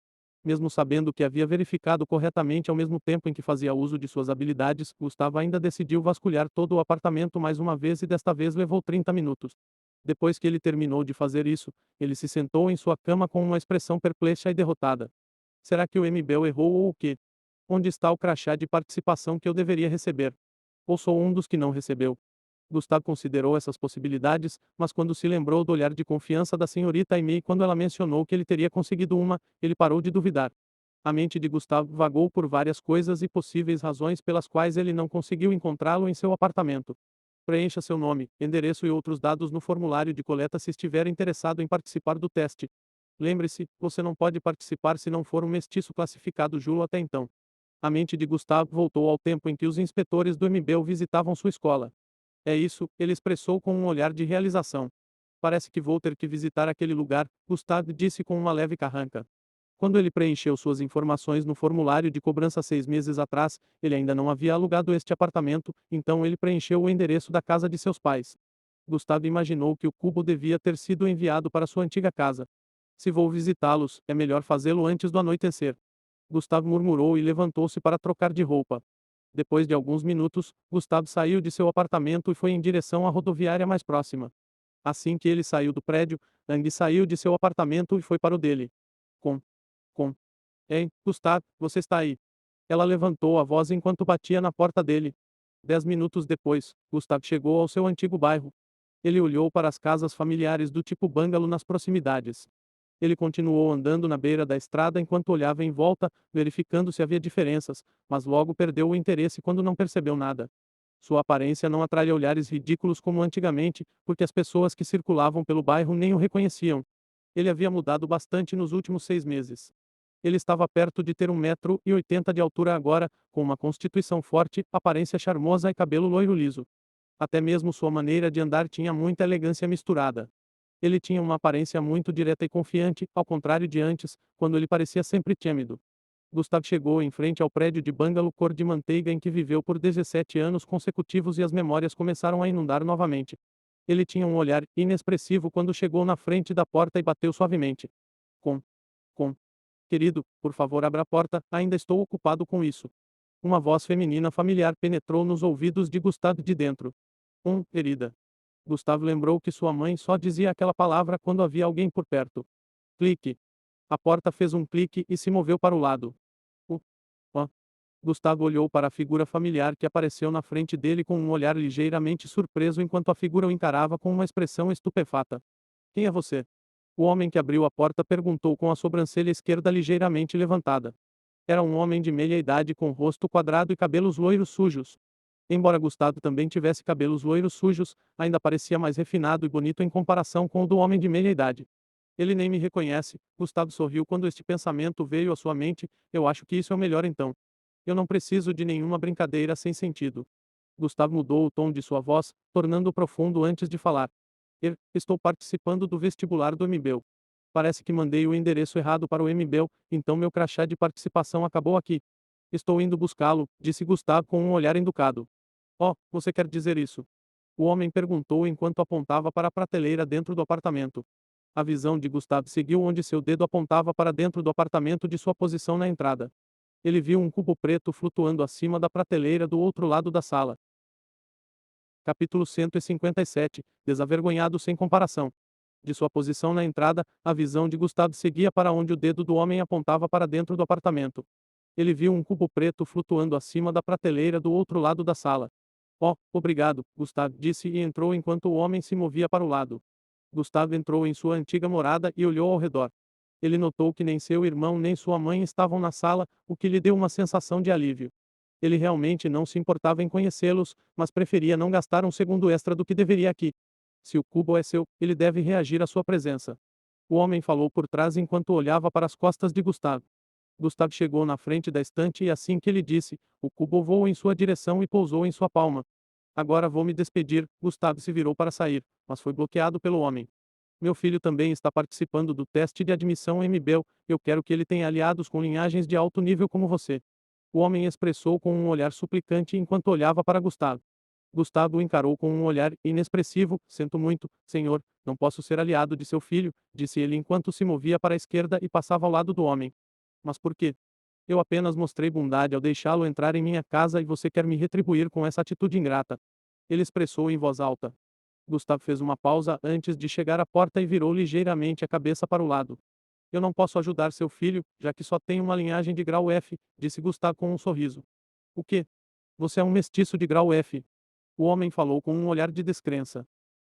Speaker 1: Mesmo sabendo que havia verificado corretamente ao mesmo tempo em que fazia uso de suas habilidades, Gustavo ainda decidiu vasculhar todo o apartamento mais uma vez e desta vez levou 30 minutos. Depois que ele terminou de fazer isso, ele se sentou em sua cama com uma expressão perplexa e derrotada. Será que o MBL errou ou o quê? Onde está o crachá de participação que eu deveria receber? Ou sou um dos que não recebeu? Gustavo considerou essas possibilidades, mas quando se lembrou do olhar de confiança da senhorita Aimee quando ela mencionou que ele teria conseguido uma, ele parou de duvidar. A mente de Gustavo vagou por várias coisas e possíveis razões pelas quais ele não conseguiu encontrá-lo em seu apartamento. Preencha seu nome, endereço e outros dados no formulário de coleta se estiver interessado em participar do teste. Lembre-se, você não pode participar se não for um mestiço classificado Julo até então. A mente de Gustavo voltou ao tempo em que os inspetores do MBL visitavam sua escola. É isso, ele expressou com um olhar de realização. Parece que vou ter que visitar aquele lugar, Gustavo disse com uma leve carranca. Quando ele preencheu suas informações no formulário de cobrança 6 meses atrás, ele ainda não havia alugado este apartamento, então ele preencheu o endereço da casa de seus pais. Gustavo imaginou que o cubo devia ter sido enviado para sua antiga casa. Se vou visitá-los, é melhor fazê-lo antes do anoitecer. Gustavo murmurou e levantou-se para trocar de roupa. Depois de alguns minutos, Gustavo saiu de seu apartamento e foi em direção à rodoviária mais próxima. Assim que ele saiu do prédio, Ang saiu de seu apartamento e foi para o dele. Com, com. Ei, Gustavo, você está aí. Ela levantou a voz enquanto batia na porta dele. 10 minutos depois, Gustavo chegou ao seu antigo bairro. Ele olhou para as casas familiares do tipo bungalow nas proximidades. Ele continuou andando na beira da estrada enquanto olhava em volta, verificando se havia diferenças, mas logo perdeu o interesse quando não percebeu nada. Sua aparência não atraía olhares ridículos como antigamente, porque as pessoas que circulavam pelo bairro nem o reconheciam. Ele havia mudado bastante nos últimos 6 meses. Ele estava perto de ter 1,80 m de altura agora, com uma constituição forte, aparência charmosa e cabelo loiro liso. Até mesmo sua maneira de andar tinha muita elegância misturada. Ele tinha uma aparência muito direta e confiante, ao contrário de antes, quando ele parecia sempre tímido. Gustav chegou em frente ao prédio de bungalow cor de manteiga em que viveu por 17 anos consecutivos e as memórias começaram a inundar novamente. Ele tinha um olhar inexpressivo quando chegou na frente da porta e bateu suavemente. Com, com. Querido, por favor abra a porta, ainda estou ocupado com isso. Uma voz feminina familiar penetrou nos ouvidos de Gustav de dentro. Querida. Gustavo lembrou que sua mãe só dizia aquela palavra quando havia alguém por perto. Clique. A porta fez um clique e se moveu para o lado. O. Ó. Gustavo olhou para a figura familiar que apareceu na frente dele com um olhar ligeiramente surpreso enquanto a figura o encarava com uma expressão estupefata. Quem é você? O homem que abriu a porta perguntou com a sobrancelha esquerda ligeiramente levantada. Era um homem de meia idade com rosto quadrado e cabelos loiros sujos. Embora Gustavo também tivesse cabelos loiros sujos, ainda parecia mais refinado e bonito em comparação com o do homem de meia idade. Ele nem me reconhece, Gustavo sorriu quando este pensamento veio à sua mente, eu acho que isso é o melhor então. Eu não preciso de nenhuma brincadeira sem sentido. Gustavo mudou o tom de sua voz, tornando-o profundo antes de falar. Estou participando do vestibular do MBL. Parece que mandei o endereço errado para o MBL, então meu crachá de participação acabou aqui. Estou indo buscá-lo, disse Gustavo com um olhar educado. Oh, você quer dizer isso? O homem perguntou enquanto apontava para a prateleira dentro do apartamento. A visão de Gustavo seguiu onde seu dedo apontava para dentro do apartamento de sua posição na entrada. Ele viu um cubo preto flutuando acima da prateleira do outro lado da sala. Capítulo 157, Desavergonhado sem comparação. De sua posição na entrada, a visão de Gustavo seguia para onde o dedo do homem apontava para dentro do apartamento. Ele viu um cubo preto flutuando acima da prateleira do outro lado da sala. Oh, obrigado, Gustavo disse e entrou enquanto o homem se movia para o lado. Gustavo entrou em sua antiga morada e olhou ao redor. Ele notou que nem seu irmão nem sua mãe estavam na sala, o que lhe deu uma sensação de alívio. Ele realmente não se importava em conhecê-los, mas preferia não gastar um segundo extra do que deveria aqui. Se o cubo é seu, ele deve reagir à sua presença. O homem falou por trás enquanto olhava para as costas de Gustavo. Gustavo chegou na frente da estante e assim que ele disse, o cubo voou em sua direção e pousou em sua palma. Agora vou me despedir. Gustavo se virou para sair, mas foi bloqueado pelo homem. Meu filho também está participando do teste de admissão MBEL, eu quero que ele tenha aliados com linhagens de alto nível como você. O homem expressou com um olhar suplicante enquanto olhava para Gustavo. Gustavo o encarou com um olhar inexpressivo. Sinto muito, senhor, não posso ser aliado de seu filho, disse ele enquanto se movia para a esquerda e passava ao lado do homem. Mas por quê? Eu apenas mostrei bondade ao deixá-lo entrar em minha casa e você quer me retribuir com essa atitude ingrata. Ele expressou em voz alta. Gustavo fez uma pausa antes de chegar à porta e virou ligeiramente a cabeça para o lado. Eu não posso ajudar seu filho, já que só tenho uma linhagem de grau F, disse Gustavo com um sorriso. O quê? Você é um mestiço de grau F. O homem falou com um olhar de descrença.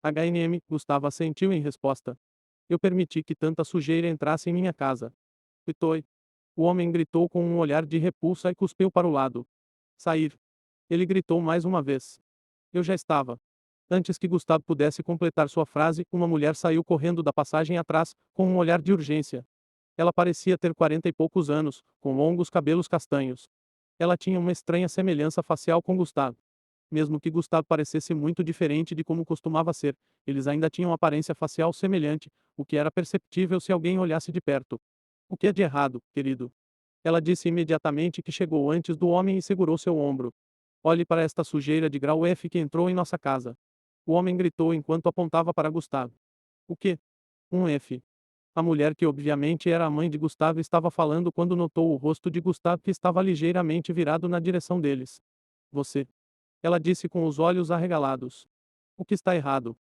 Speaker 1: HNM, Gustavo assentiu em resposta. Eu permiti que tanta sujeira entrasse em minha casa. Pitoi. O homem gritou com um olhar de repulsa e cuspiu para o lado. Sair. Ele gritou mais uma vez. Eu já estava. Antes que Gustavo pudesse completar sua frase, uma mulher saiu correndo da passagem atrás, com um olhar de urgência. Ela parecia ter 40 e poucos anos, com longos cabelos castanhos. Ela tinha uma estranha semelhança facial com Gustavo. Mesmo que Gustavo parecesse muito diferente de como costumava ser, eles ainda tinham aparência facial semelhante, o que era perceptível se alguém olhasse de perto. O que é de errado, querido? Ela disse imediatamente que chegou antes do homem e segurou seu ombro. Olhe para esta sujeira de grau F que entrou em nossa casa. O homem gritou enquanto apontava para Gustavo. O quê? Um F. A mulher que obviamente era a mãe de Gustavo estava falando quando notou o rosto de Gustavo que estava ligeiramente virado na direção deles. Você. Ela disse com os olhos arregalados. O que está errado?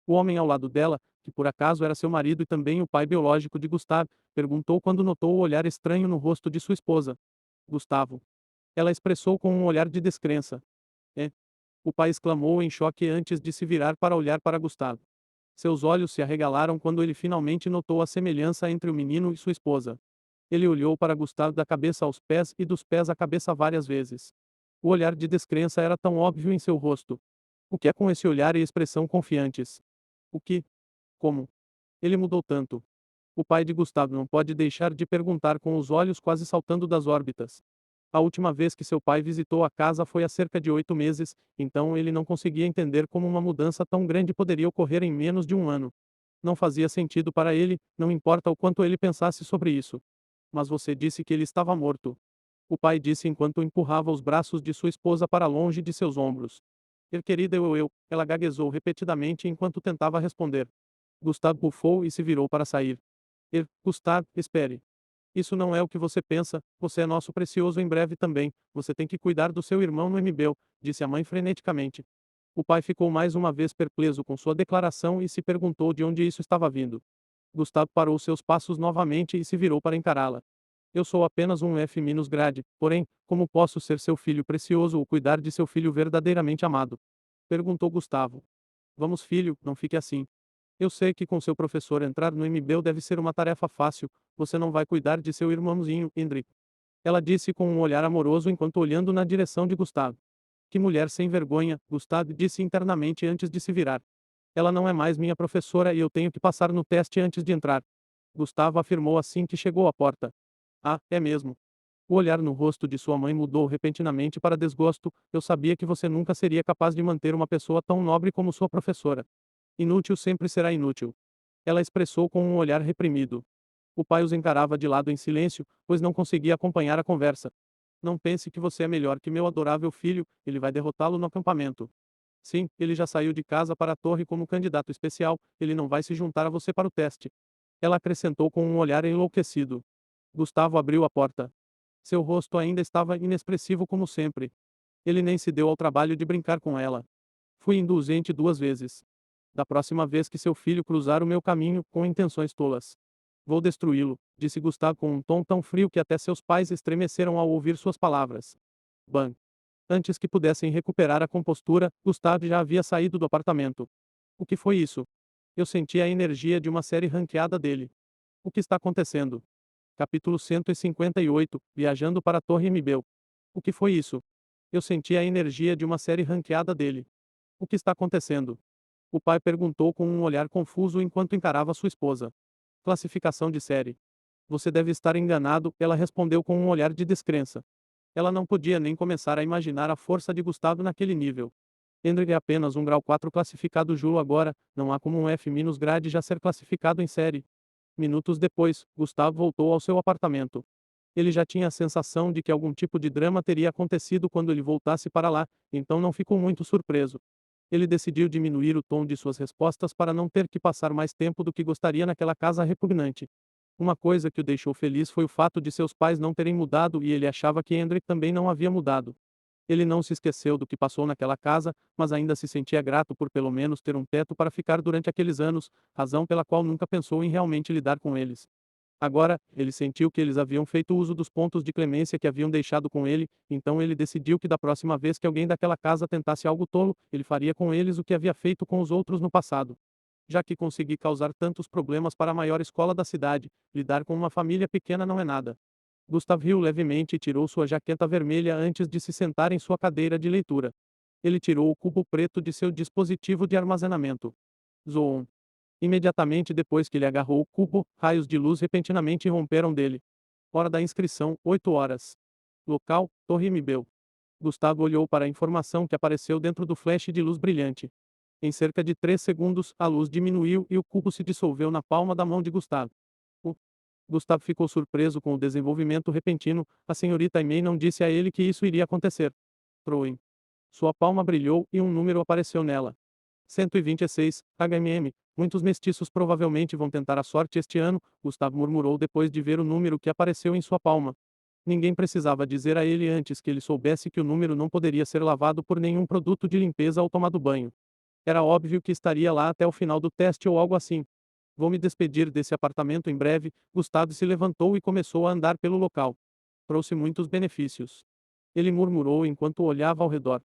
Speaker 1: O homem ao lado dela, que por acaso era seu marido e também o pai biológico de Gustavo, perguntou quando notou o olhar estranho no rosto de sua esposa. Gustavo. Ela expressou com um olhar de descrença. É. O pai exclamou em choque antes de se virar para olhar para Gustavo. Seus olhos se arregalaram quando ele finalmente notou a semelhança entre o menino e sua esposa. Ele olhou para Gustavo da cabeça aos pés e dos pés à cabeça várias vezes. O olhar de descrença era tão óbvio em seu rosto. O que é com esse olhar e expressão confiantes? O que? Como? Ele mudou tanto. O pai de Gustavo não pode deixar de perguntar com os olhos quase saltando das órbitas. A última vez que seu pai visitou a casa foi há cerca de 8 meses, então ele não conseguia entender como uma mudança tão grande poderia ocorrer em menos de um ano. Não fazia sentido para ele, não importa o quanto ele pensasse sobre isso. Mas você disse que ele estava morto. O pai disse enquanto empurrava os braços de sua esposa para longe de seus ombros. Querida, ela gaguejou repetidamente enquanto tentava responder. Gustavo bufou e se virou para sair. Gustavo, espere. Isso não é o que você pensa, você é nosso precioso em breve também, você tem que cuidar do seu irmão no MBEL, disse a mãe freneticamente. O pai ficou mais uma vez perplexo com sua declaração e se perguntou de onde isso estava vindo. Gustavo parou seus passos novamente e se virou para encará-la. Eu sou apenas um F-grade, porém, como posso ser seu filho precioso ou cuidar de seu filho verdadeiramente amado? Perguntou Gustavo. Vamos, filho, não fique assim. Eu sei que com seu professor entrar no MBEL deve ser uma tarefa fácil, você não vai cuidar de seu irmãozinho, Hendrik. Ela disse com um olhar amoroso enquanto olhando na direção de Gustavo. Que mulher sem vergonha, Gustavo disse internamente antes de se virar. Ela não é mais minha professora e eu tenho que passar no teste antes de entrar. Gustavo afirmou assim que chegou à porta. Ah, é mesmo. O olhar no rosto de sua mãe mudou repentinamente para desgosto. Eu sabia que você nunca seria capaz de manter uma pessoa tão nobre como sua professora. Inútil sempre será inútil. Ela expressou com um olhar reprimido. O pai os encarava de lado em silêncio, pois não conseguia acompanhar a conversa. Não pense que você é melhor que meu adorável filho, ele vai derrotá-lo no acampamento. Sim, ele já saiu de casa para a torre como candidato especial, ele não vai se juntar a você para o teste. Ela acrescentou com um olhar enlouquecido. Gustavo abriu a porta. Seu rosto ainda estava inexpressivo como sempre. Ele nem se deu ao trabalho de brincar com ela. Fui indulgente 2 vezes. Da próxima vez que seu filho cruzar o meu caminho com intenções tolas, vou destruí-lo, disse Gustavo com um tom tão frio que até seus pais estremeceram ao ouvir suas palavras. Bam! Antes que pudessem recuperar a compostura, Gustavo já havia saído do apartamento. O que foi isso? Eu senti a energia de uma série ranqueada dele. O que está acontecendo? Capítulo 158, Viajando para a Torre MBEL. O que foi isso? Eu senti a energia de uma série ranqueada dele. O que está acontecendo? O pai perguntou com um olhar confuso enquanto encarava sua esposa. Classificação de série. Você deve estar enganado, ela respondeu com um olhar de descrença. Ela não podia nem começar a imaginar a força de Gustavo naquele nível. Hendrik é apenas um grau 4 classificado Julo agora, não há como um F- já ser classificado em série. Minutos depois, Gustavo voltou ao seu apartamento. Ele já tinha a sensação de que algum tipo de drama teria acontecido quando ele voltasse para lá, então não ficou muito surpreso. Ele decidiu diminuir o tom de suas respostas para não ter que passar mais tempo do que gostaria naquela casa repugnante. Uma coisa que o deixou feliz foi o fato de seus pais não terem mudado e ele achava que Hendrik também não havia mudado. Ele não se esqueceu do que passou naquela casa, mas ainda se sentia grato por pelo menos ter um teto para ficar durante aqueles anos, razão pela qual nunca pensou em realmente lidar com eles. Agora, ele sentiu que eles haviam feito uso dos pontos de clemência que haviam deixado com ele, então ele decidiu que da próxima vez que alguém daquela casa tentasse algo tolo, ele faria com eles o que havia feito com os outros no passado. Já que consegui causar tantos problemas para a maior escola da cidade, lidar com uma família pequena não é nada. Gustav riu levemente e tirou sua jaqueta vermelha antes de se sentar em sua cadeira de leitura. Ele tirou o cubo preto de seu dispositivo de armazenamento. Zoom. Imediatamente depois que ele agarrou o cubo, raios de luz repentinamente romperam dele. Hora da inscrição, 8 horas. Local, Torre Mibel. Gustavo olhou para a informação que apareceu dentro do flash de luz brilhante. Em cerca de 3 segundos, a luz diminuiu e o cubo se dissolveu na palma da mão de Gustavo. O Gustavo ficou surpreso com o desenvolvimento repentino, a senhorita Aimee não disse a ele que isso iria acontecer. Troen. Sua palma brilhou e um número apareceu nela. 126, HMM. Muitos mestiços provavelmente vão tentar a sorte este ano, Gustavo murmurou depois de ver o número que apareceu em sua palma. Ninguém precisava dizer a ele antes que ele soubesse que o número não poderia ser lavado por nenhum produto de limpeza ou tomado banho. Era óbvio que estaria lá até o final do teste ou algo assim. Vou me despedir desse apartamento em breve. Gustavo se levantou e começou a andar pelo local. Trouxe muitos benefícios. Ele murmurou enquanto olhava ao redor.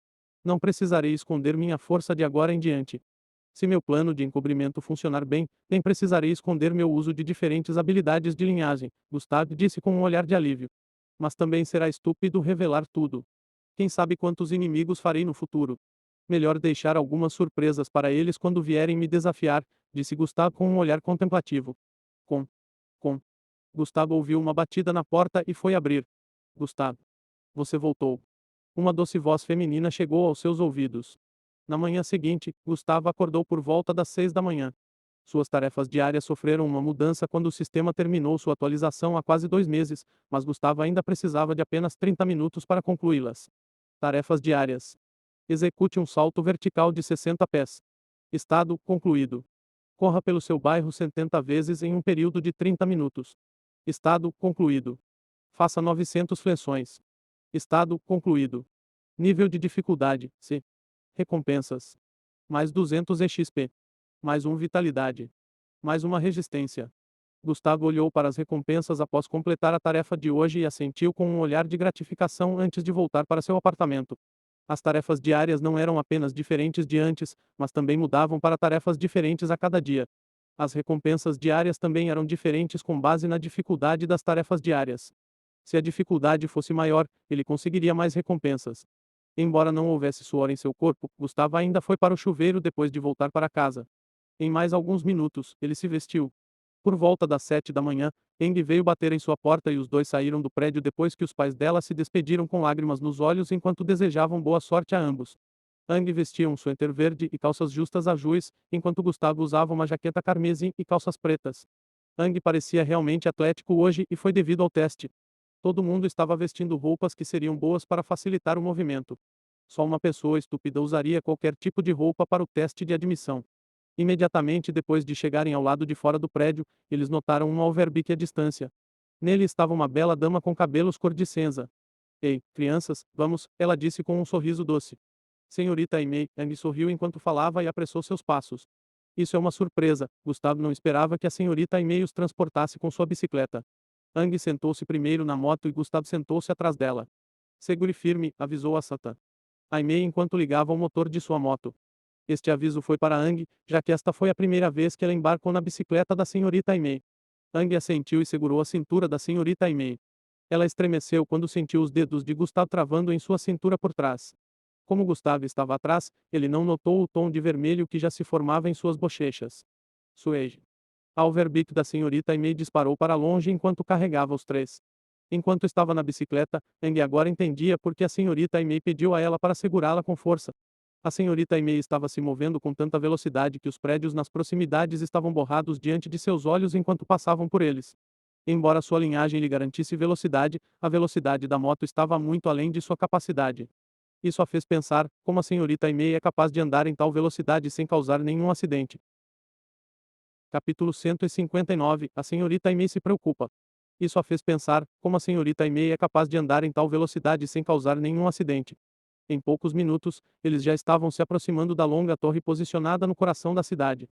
Speaker 1: Não precisarei esconder minha força de agora em diante. Se meu plano de encobrimento funcionar bem, nem precisarei esconder meu uso de diferentes habilidades de linhagem, Gustavo disse com um olhar de alívio. Mas também será estúpido revelar tudo. Quem sabe quantos inimigos farei no futuro? Melhor deixar algumas surpresas para eles quando vierem me desafiar, disse Gustavo com um olhar contemplativo. Com. Com. Gustavo ouviu uma batida na porta e foi abrir. Gustavo. Você voltou. Uma doce voz feminina chegou aos seus ouvidos. Na manhã seguinte, Gustavo acordou por volta das 6 da manhã. Suas tarefas diárias sofreram uma mudança quando o sistema terminou sua atualização há quase 2 meses, mas Gustavo ainda precisava de apenas 30 minutos para concluí-las. Tarefas diárias. Execute um salto vertical de 60 pés. Estado concluído. Corra pelo seu bairro 70 vezes em um período de 30 minutos. Estado concluído. Faça 900 flexões. Estado concluído. Nível de dificuldade, C. Recompensas. Mais 200 EXP. Mais um vitalidade. Mais uma resistência. Gustavo olhou para as recompensas após completar a tarefa de hoje e assentiu com um olhar de gratificação antes de voltar para seu apartamento. As tarefas diárias não eram apenas diferentes de antes, mas também mudavam para tarefas diferentes a cada dia. As recompensas diárias também eram diferentes com base na dificuldade das tarefas diárias. Se a dificuldade fosse maior, ele conseguiria mais recompensas. Embora não houvesse suor em seu corpo, Gustavo ainda foi para o chuveiro depois de voltar para casa. Em mais alguns minutos, ele se vestiu. Por volta das 7 da manhã, Eng veio bater em sua porta e os dois saíram do prédio depois que os pais dela se despediram com lágrimas nos olhos enquanto desejavam boa sorte a ambos. Ang vestia um suéter verde e calças justas azuis, enquanto Gustavo usava uma jaqueta carmesim e calças pretas. Ang parecia realmente atlético hoje e foi devido ao teste. Todo mundo estava vestindo roupas que seriam boas para facilitar o movimento. Só uma pessoa estúpida usaria qualquer tipo de roupa para o teste de admissão. Imediatamente depois de chegarem ao lado de fora do prédio, eles notaram um Overbeek à distância. Nele estava uma bela dama com cabelos cor de cinza. Ei, crianças, vamos, ela disse com um sorriso doce. Senhorita Aimee, Ang sorriu enquanto falava e apressou seus passos. Isso é uma surpresa, Gustavo não esperava que a senhorita Aimee os transportasse com sua bicicleta. Ang sentou-se primeiro na moto e Gustavo sentou-se atrás dela. Segure firme, avisou a Satan. Aimee enquanto ligava o motor de sua moto. Este aviso foi para Ang, já que esta foi a primeira vez que ela embarcou na bicicleta da senhorita Aimee. Ang assentiu e segurou a cintura da senhorita Aimee. Ela estremeceu quando sentiu os dedos de Gustavo travando em sua cintura por trás. Como Gustavo estava atrás, ele não notou o tom de vermelho que já se formava em suas bochechas. Suede. A Overbeek da senhorita Imei disparou para longe enquanto carregava os três. Enquanto estava na bicicleta, Ang agora entendia por que a senhorita Imei pediu a ela para segurá-la com força. A senhorita Imei estava se movendo com tanta velocidade que os prédios nas proximidades estavam borrados diante de seus olhos enquanto passavam por eles. Embora sua linhagem lhe garantisse velocidade, a velocidade da moto estava muito além de sua capacidade. Isso a fez pensar como a senhorita Imei é capaz de andar em tal velocidade sem causar nenhum acidente. Capítulo 159 A senhorita Imei se preocupa. Isso a fez pensar como a senhorita Imei é capaz de andar em tal velocidade sem causar nenhum acidente. Em poucos minutos, eles já estavam se aproximando da longa torre posicionada no coração da cidade.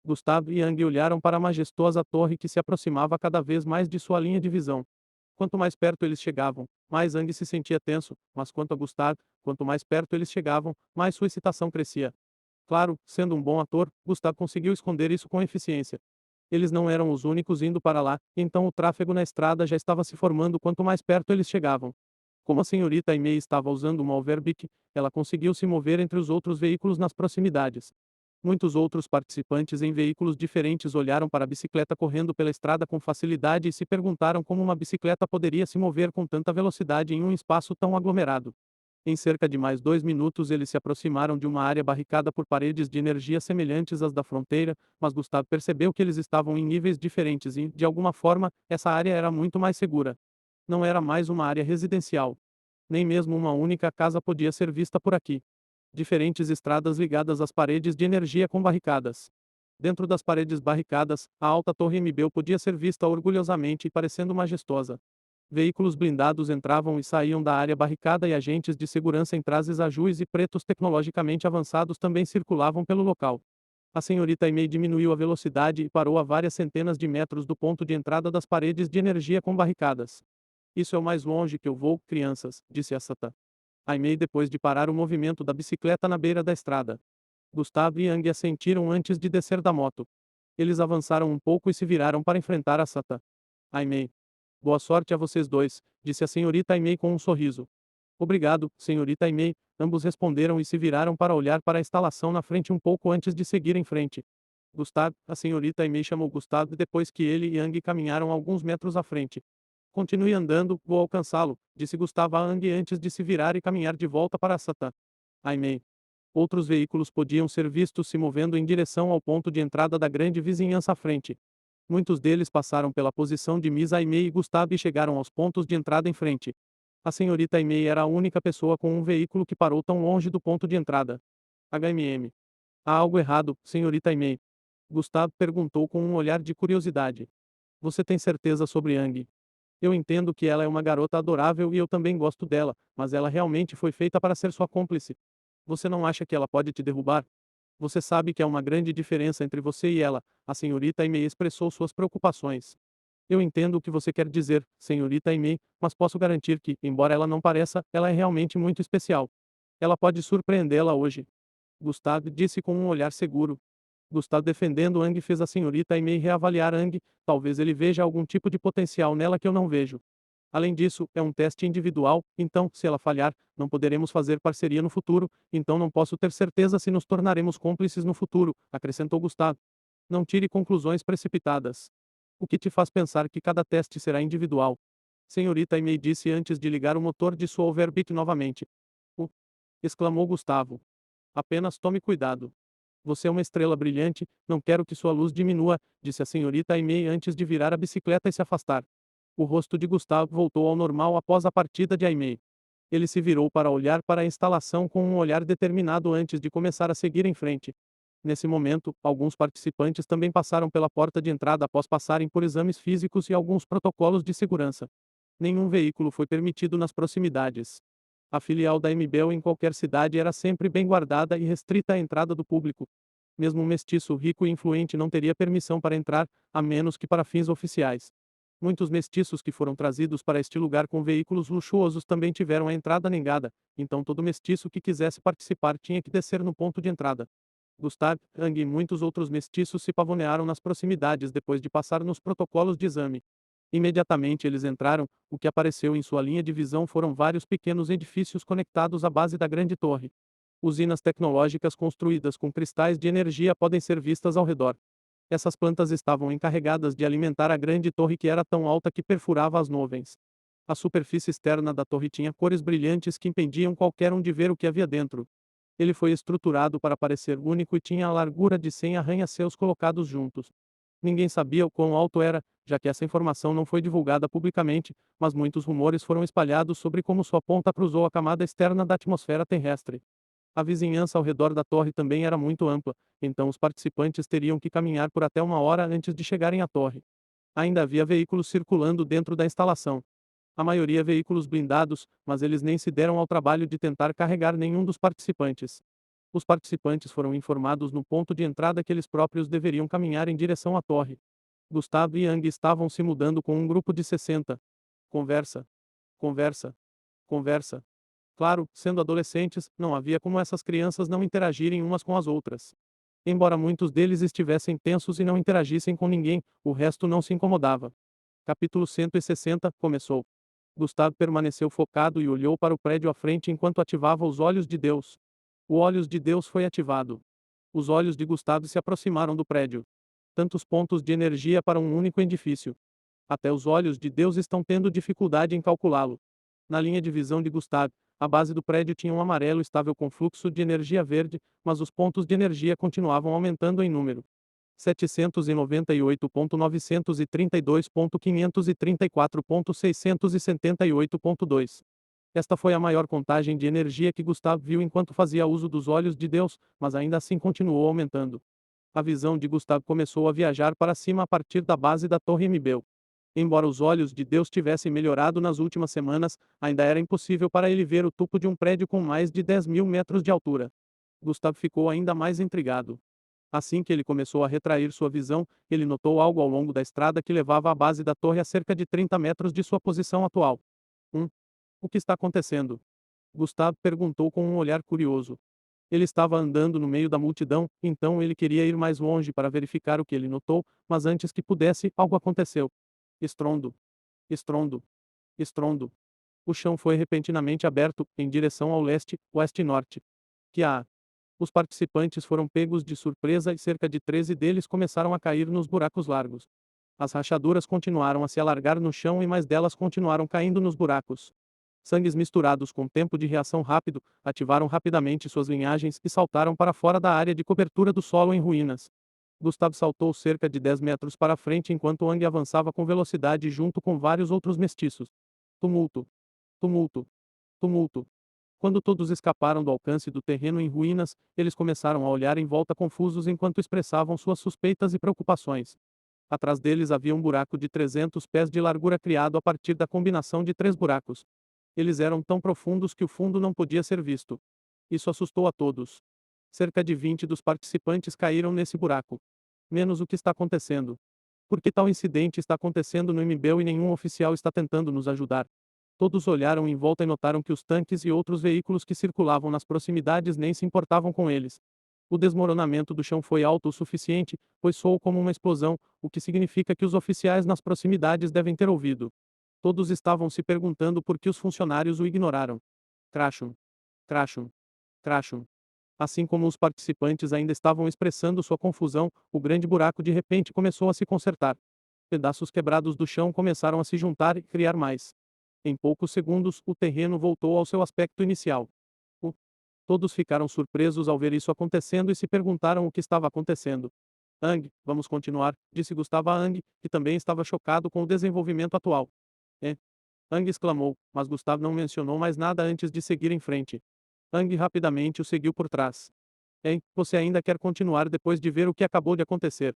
Speaker 1: Gustavo e Yang olharam para a majestosa torre que se aproximava cada vez mais de sua linha de visão. Quanto mais perto eles chegavam, mais Yang se sentia tenso, mas quanto a Gustavo, quanto mais perto eles chegavam, mais sua excitação crescia. Claro, sendo um bom ator, Gustavo conseguiu esconder isso com eficiência. Eles não eram os únicos indo para lá, então o tráfego na estrada já estava se formando quanto mais perto eles chegavam. Como a senhorita Aimee estava usando uma Overbeek, ela conseguiu se mover entre os outros veículos nas proximidades. Muitos outros participantes em veículos diferentes olharam para a bicicleta correndo pela estrada com facilidade e se perguntaram como uma bicicleta poderia se mover com tanta velocidade em um espaço tão aglomerado. Em cerca de mais 2 minutos eles se aproximaram de uma área barricada por paredes de energia semelhantes às da fronteira, mas Gustavo percebeu que eles estavam em níveis diferentes e, de alguma forma, essa área era muito mais segura. Não era mais uma área residencial. Nem mesmo uma única casa podia ser vista por aqui. Diferentes estradas ligadas às paredes de energia com barricadas. Dentro das paredes barricadas, a alta torre MBU podia ser vista orgulhosamente e parecendo majestosa. Veículos blindados entravam e saíam da área barricada e agentes de segurança em trajes azuis e pretos tecnologicamente avançados também circulavam pelo local. A senhorita Imei diminuiu a velocidade e parou a várias centenas de metros do ponto de entrada das paredes de energia com barricadas. Isso é o mais longe que eu vou, crianças, disse a Sata. Aimei depois de parar o movimento da bicicleta na beira da estrada. Gustavo e Yang assentiram antes de descer da moto. Eles avançaram um pouco e se viraram para enfrentar a Sata. Aimei. Boa sorte a vocês dois, disse a senhorita Aimei com um sorriso. Obrigado, senhorita Aimei, ambos responderam e se viraram para olhar para a instalação na frente um pouco antes de seguir em frente. Gustavo, a senhorita Aimei chamou Gustavo depois que ele e Yang caminharam alguns metros à frente. Continue andando, vou alcançá-lo, disse Gustavo a Yang antes de se virar e caminhar de volta para a Satan. Aimei. Outros veículos podiam ser vistos se movendo em direção ao ponto de entrada da grande vizinhança à frente. Muitos deles passaram pela posição de Miss Aimei e Gustavo e chegaram aos pontos de entrada em frente. A senhorita Aimei era a única pessoa com um veículo que parou tão longe do ponto de entrada. HMM. Há algo errado, senhorita Aimei. Gustavo perguntou com um olhar de curiosidade. Você tem certeza sobre Yang? Eu entendo que ela é uma garota adorável e eu também gosto dela, mas ela realmente foi feita para ser sua cúmplice. Você não acha que ela pode te derrubar? Você sabe que há uma grande diferença entre você e ela, a senhorita Aimee expressou suas preocupações. Eu entendo o que você quer dizer, senhorita Aimee, mas posso garantir que, embora ela não pareça, ela é realmente muito especial. Ela pode surpreendê-la hoje. Gustavo disse com um olhar seguro. Gustavo defendendo Ang fez a senhorita Aimee reavaliar Ang, talvez ele veja algum tipo de potencial nela que eu não vejo. Além disso, é um teste individual, então, se ela falhar, não poderemos fazer parceria no futuro, então não posso ter certeza se nos tornaremos cúmplices no futuro, acrescentou Gustavo. Não tire conclusões precipitadas. O que te faz pensar que cada teste será individual? Senhorita Aimee disse antes de ligar o motor de sua Overbeek novamente. Exclamou Gustavo. Apenas tome cuidado. Você é uma estrela brilhante, não quero que sua luz diminua, disse a senhorita Aimee antes de virar a bicicleta e se afastar. O rosto de Gustavo voltou ao normal após a partida de Aimee. Ele se virou para olhar para a instalação com um olhar determinado antes de começar a seguir em frente. Nesse momento, alguns participantes também passaram pela porta de entrada após passarem por exames físicos e alguns protocolos de segurança. Nenhum veículo foi permitido nas proximidades. A filial da MBL em qualquer cidade era sempre bem guardada e restrita à entrada do público. Mesmo um mestiço rico e influente não teria permissão para entrar, a menos que para fins oficiais. Muitos mestiços que foram trazidos para este lugar com veículos luxuosos também tiveram a entrada negada, então todo mestiço que quisesse participar tinha que descer no ponto de entrada. Gustavo, Ang e muitos outros mestiços se pavonearam nas proximidades depois de passar nos protocolos de exame. Imediatamente eles entraram, o que apareceu em sua linha de visão foram vários pequenos edifícios conectados à base da grande torre. Usinas tecnológicas construídas com cristais de energia podem ser vistas ao redor. Essas plantas estavam encarregadas de alimentar a grande torre que era tão alta que perfurava as nuvens. A superfície externa da torre tinha cores brilhantes que impediam qualquer um de ver o que havia dentro. Ele foi estruturado para parecer único e tinha a largura de 100 arranha-céus colocados juntos. Ninguém sabia o quão alto era, já que essa informação não foi divulgada publicamente, mas muitos rumores foram espalhados sobre como sua ponta cruzou a camada externa da atmosfera terrestre. A vizinhança ao redor da torre também era muito ampla, então os participantes teriam que caminhar por até uma hora antes de chegarem à torre. Ainda havia veículos circulando dentro da instalação. A maioria veículos blindados, mas eles nem se deram ao trabalho de tentar carregar nenhum dos participantes. Os participantes foram informados no ponto de entrada que eles próprios deveriam caminhar em direção à torre. Gustavo e Yang estavam se mudando com um grupo de 60. Conversa. Conversa. Conversa. Claro, sendo adolescentes, não havia como essas crianças não interagirem umas com as outras. Embora muitos deles estivessem tensos e não interagissem com ninguém, o resto não se incomodava. Capítulo 160 começou. Gustavo permaneceu focado e olhou para o prédio à frente enquanto ativava os olhos de Deus. O olhos de Deus foi ativado. Os olhos de Gustavo se aproximaram do prédio. Tantos pontos de energia para um único edifício. Até os olhos de Deus estão tendo dificuldade em calculá-lo. Na linha de visão de Gustavo, a base do prédio tinha um amarelo estável com fluxo de energia verde, mas os pontos de energia continuavam aumentando em número. 798.932.534.678.2. Esta foi a maior contagem de energia que Gustavo viu enquanto fazia uso dos olhos de Deus, mas ainda assim continuou aumentando. A visão de Gustavo começou a viajar para cima a partir da base da Torre MBEL. Embora os olhos de Deus tivessem melhorado nas últimas semanas, ainda era impossível para ele ver o topo de um prédio com mais de 10.000 metros de altura. Gustavo ficou ainda mais intrigado. Assim que ele começou a retrair sua visão, ele notou algo ao longo da estrada que levava à base da torre a cerca de 30 metros de sua posição atual. O que está acontecendo? Gustavo perguntou com um olhar curioso. Ele estava andando no meio da multidão, então ele queria ir mais longe para verificar o que ele notou, mas antes que pudesse, algo aconteceu. Estrondo. Estrondo. Estrondo. O chão foi repentinamente aberto, em direção ao leste, oeste e norte. Que há? Os participantes foram pegos de surpresa e cerca de 13 deles começaram a cair nos buracos largos. As rachaduras continuaram a se alargar no chão e mais delas continuaram caindo nos buracos. Sangues misturados com tempo de reação rápido, ativaram rapidamente suas linhagens e saltaram para fora da área de cobertura do solo em ruínas. Gustavo saltou cerca de 10 metros para frente enquanto Ang avançava com velocidade junto com vários outros mestiços. Tumulto. Tumulto. Tumulto. Quando todos escaparam do alcance do terreno em ruínas, eles começaram a olhar em volta confusos enquanto expressavam suas suspeitas e preocupações. Atrás deles havia um buraco de 300 pés de largura criado a partir da combinação de 3 buracos. Eles eram tão profundos que o fundo não podia ser visto. Isso assustou a todos. Cerca de 20 dos participantes caíram nesse buraco. Menos o que está acontecendo. Por que tal incidente está acontecendo no MBEL e nenhum oficial está tentando nos ajudar? Todos olharam em volta e notaram que os tanques e outros veículos que circulavam nas proximidades nem se importavam com eles. O desmoronamento do chão foi alto o suficiente, pois soou como uma explosão, o que significa que os oficiais nas proximidades devem ter ouvido. Todos estavam se perguntando por que os funcionários o ignoraram. Crashum. Crashum. Crashum. Assim como os participantes ainda estavam expressando sua confusão, o grande buraco de repente começou a se consertar. Pedaços quebrados do chão começaram a se juntar e criar mais. Em poucos segundos, o terreno voltou ao seu aspecto inicial. O- Todos ficaram surpresos ao ver isso acontecendo e se perguntaram o que estava acontecendo. Ang, vamos continuar, disse Gustavo a Ang, que também estava chocado com o desenvolvimento atual. É. Ang exclamou, mas Gustavo não mencionou mais nada antes de seguir em frente. Ang rapidamente o seguiu por trás. Ei, você ainda quer continuar depois de ver o que acabou de acontecer?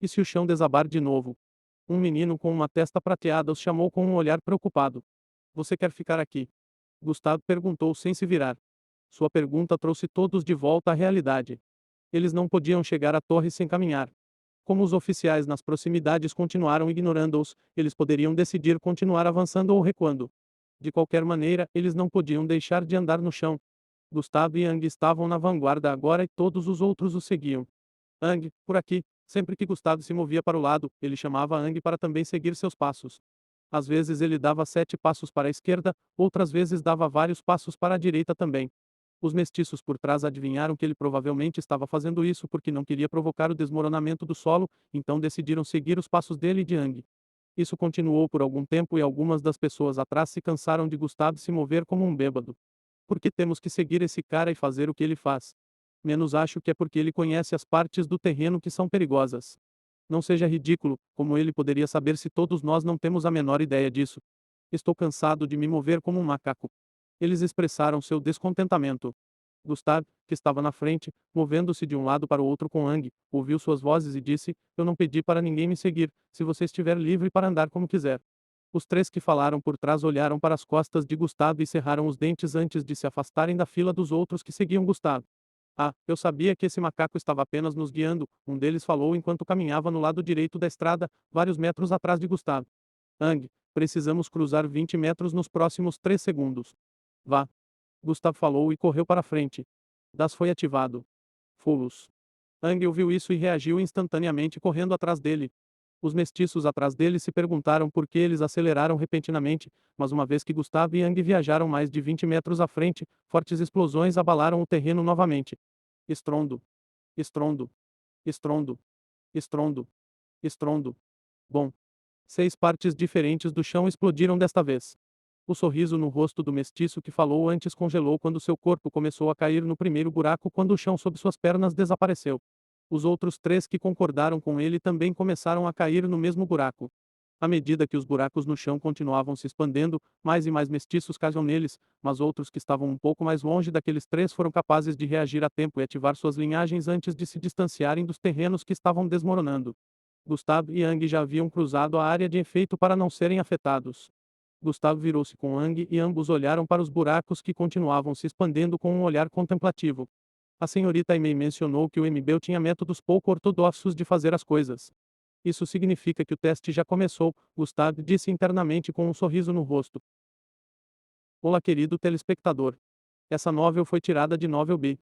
Speaker 1: E se o chão desabar de novo? Um menino com uma testa prateada os chamou com um olhar preocupado. Você quer ficar aqui? Gustavo perguntou sem se virar. Sua pergunta trouxe todos de volta à realidade. Eles não podiam chegar à torre sem caminhar. Como os oficiais nas proximidades continuaram ignorando-os, eles poderiam decidir continuar avançando ou recuando. De qualquer maneira, eles não podiam deixar de andar no chão. Gustavo e Ang estavam na vanguarda agora e todos os outros o seguiam. Ang, por aqui. Sempre que Gustavo se movia para o lado, ele chamava Ang para também seguir seus passos. Às vezes ele dava 7 passos para a esquerda, outras vezes dava vários passos para a direita também. Os mestiços por trás adivinharam que ele provavelmente estava fazendo isso porque não queria provocar o desmoronamento do solo, então decidiram seguir os passos dele e de Ang. Isso continuou por algum tempo e algumas das pessoas atrás se cansaram de Gustav se mover como um bêbado. Por que temos que seguir esse cara e fazer o que ele faz? Menos acho que é porque ele conhece as partes do terreno que são perigosas. Não seja ridículo, como ele poderia saber se todos nós não temos a menor ideia disso? Estou cansado de me mover como um macaco. Eles expressaram seu descontentamento. Gustav, que estava na frente, movendo-se de um lado para o outro com Ang, ouviu suas vozes e disse: Eu não pedi para ninguém me seguir, se você estiver livre para andar como quiser. Os três que falaram por trás olharam para as costas de Gustav e cerraram os dentes antes de se afastarem da fila dos outros que seguiam Gustav. Ah, eu sabia que esse macaco estava apenas nos guiando, um deles falou enquanto caminhava no lado direito da estrada, vários metros atrás de Gustav. Ang, precisamos cruzar 20 metros nos próximos 3 segundos. Vá. Gustav falou e correu para frente. Das foi ativado. Fulos. Ang ouviu isso e reagiu instantaneamente correndo atrás dele. Os mestiços atrás dele se perguntaram por que eles aceleraram repentinamente, mas uma vez que Gustav e Ang viajaram mais de 20 metros à frente, fortes explosões abalaram o terreno novamente. Estrondo. Estrondo. Estrondo. Estrondo. Estrondo. Bom. 6 partes diferentes do chão explodiram desta vez. O sorriso no rosto do mestiço que falou antes congelou quando seu corpo começou a cair no primeiro buraco quando o chão sob suas pernas desapareceu. Os outros 3 que concordaram com ele também começaram a cair no mesmo buraco. À medida que os buracos no chão continuavam se expandendo, mais e mais mestiços caíam neles, mas outros que estavam um pouco mais longe daqueles 3 foram capazes de reagir a tempo e ativar suas linhagens antes de se distanciarem dos terrenos que estavam desmoronando. Gustav e Yang já haviam cruzado a área de efeito para não serem afetados. Gustavo virou-se com Ang e ambos olharam para os buracos que continuavam se expandendo com um olhar contemplativo. A senhorita Aimee mencionou que o MBL tinha métodos pouco ortodoxos de fazer as coisas. Isso significa que o teste já começou, Gustavo disse internamente com um sorriso no rosto. Olá, querido telespectador. Essa novel foi tirada de Novel B.